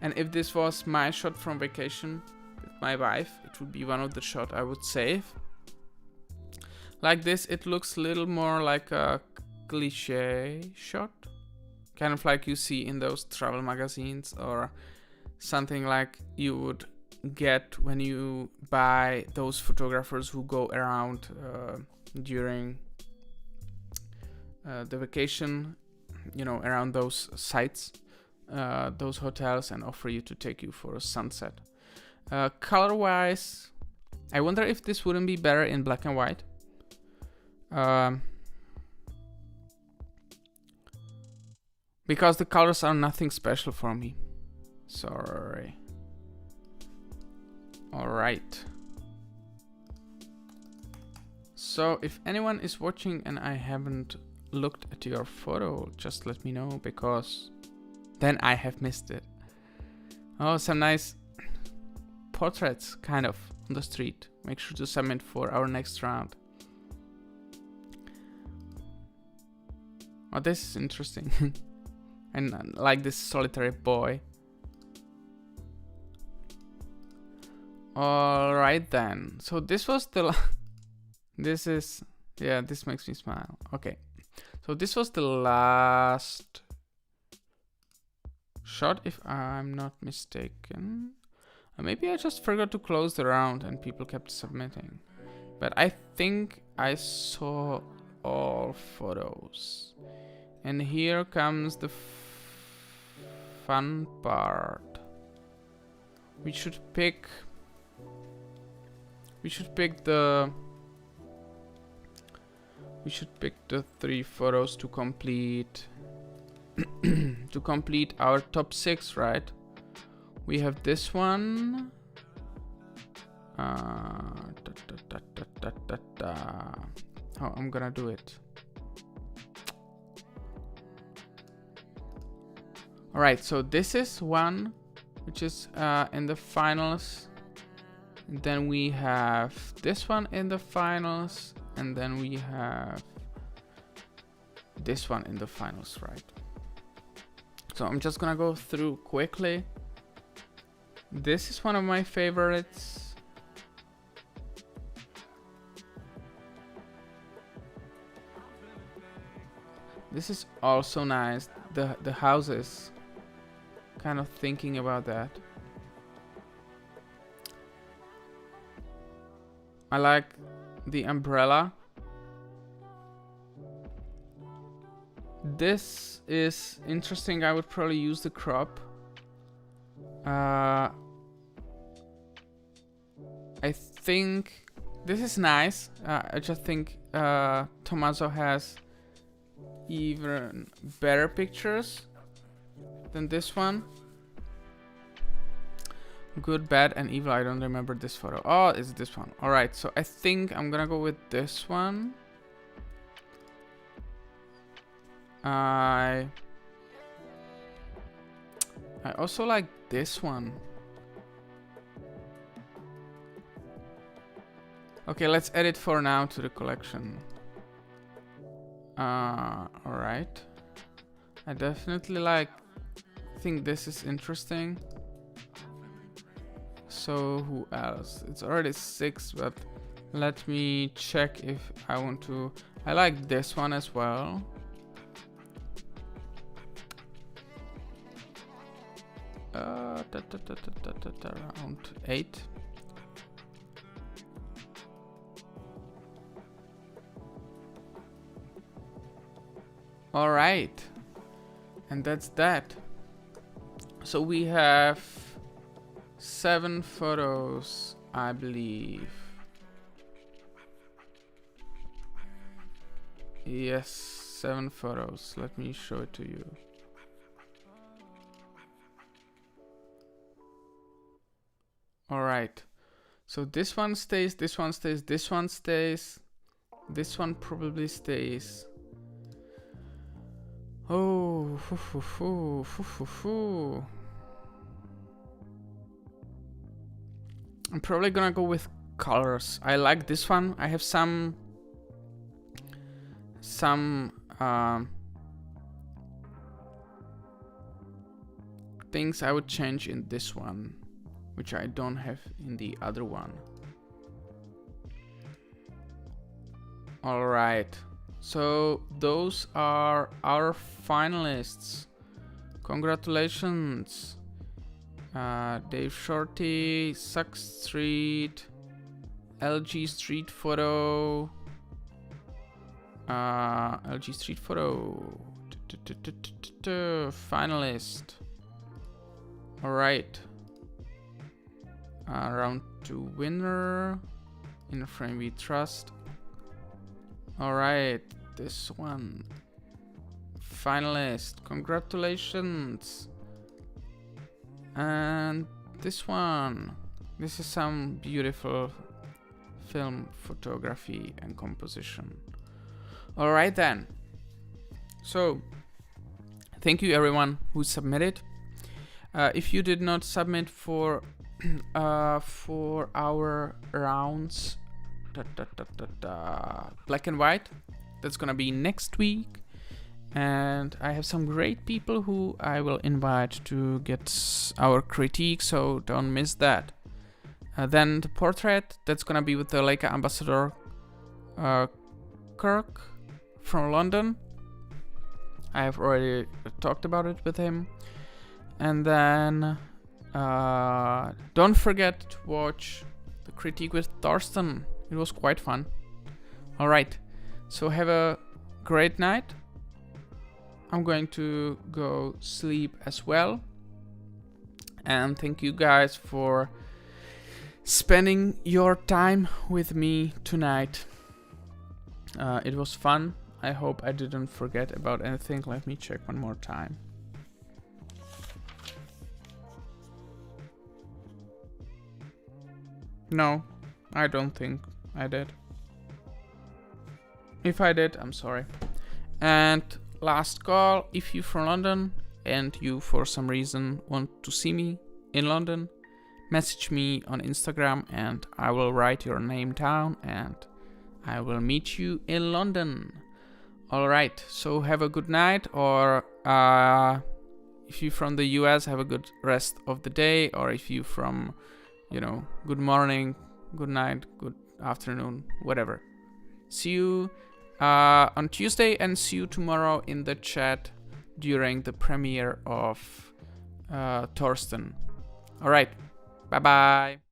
And if this was my shot from vacation with my wife, it would be one of the shots I would save. Like this, it looks a little more like a cliche shot. Kind of like you see in those travel magazines, or something like you would get when you buy those photographers who go around during the vacation, you know, around those sites, those hotels, and offer you to take you for a sunset. Color wise, I wonder if this wouldn't be better in black and white. Because the colors are nothing special for me. Sorry. Alright. So if anyone is watching and I haven't looked at your photo, just let me know, because then I have missed it. Oh, some nice portraits kind of on the street. Make sure to submit for our next round. Oh, this is interesting. And like this solitary boy. Alright then. So this was the this is, yeah, this makes me smile. Okay. So this was the last shot, if I'm not mistaken. Maybe I just forgot to close the round and people kept submitting. But I think I saw all photos. And here comes the fun part. We should pick the 3 photos to complete to complete our top 6, right? We have this one. How I'm gonna do it. Alright, so this is one which is in the finals. And then we have this one in the finals. And then we have this one in the finals, right? So I'm just gonna go through quickly. This is one of my favorites. This is also nice. The houses. Kind of thinking about that. I like the umbrella. This is interesting. I would probably use the crop. I think this is nice. I just think Tommaso has even better pictures than this one. Good, bad, and evil. I don't remember this photo. Oh, it's this one. Alright, so I think I'm gonna go with this one. I also like this one. Okay, let's add it for now to the collection. Alright. I definitely think this is interesting. So who else? It's already 6, but let me check if I want to. I like this one as well. Around 8. All right, and that's that. So we have 7 photos, I believe. Yes, 7 photos. Let me show it to you. All right, so this one stays, this one stays, this one stays, this one probably stays. Oh, I'm probably gonna go with colors. I like this one. I have some things I would change in this one, which I don't have in the other one. All right. So those are our finalists. Congratulations. Dave Shorty, Suck Street, LG Street Photo, LG Street Photo, finalist. All right. Round 2 winner. In a frame we trust. All right, this one. Finalist, congratulations. And this one. This is some beautiful film photography and composition. All right then. So, thank you everyone who submitted. If you did not submit for our rounds, black and white, that's gonna be next week, and I have some great people who I will invite to get our critique, so don't miss that. Then the portrait, that's gonna be with the Leica ambassador Kirk from London. I have already talked about it with him. And then don't forget to watch the critique with Thorsten. It was quite fun. All right, so have a great night. I'm going to go sleep as well. And thank you guys for spending your time with me tonight. It was fun. I hope I didn't forget about anything. Let me check one more time. No, I don't think I did. If I did, I'm sorry. And last call, if you're from London and you for some reason want to see me in London, message me on Instagram and I will write your name down and I will meet you in London. Alright, so have a good night, or if you're from the US, have a good rest of the day, or if you're from, good morning, good night, good afternoon, whatever. See you on Tuesday, and see you tomorrow in the chat during the premiere of Thorsten. All right, bye bye.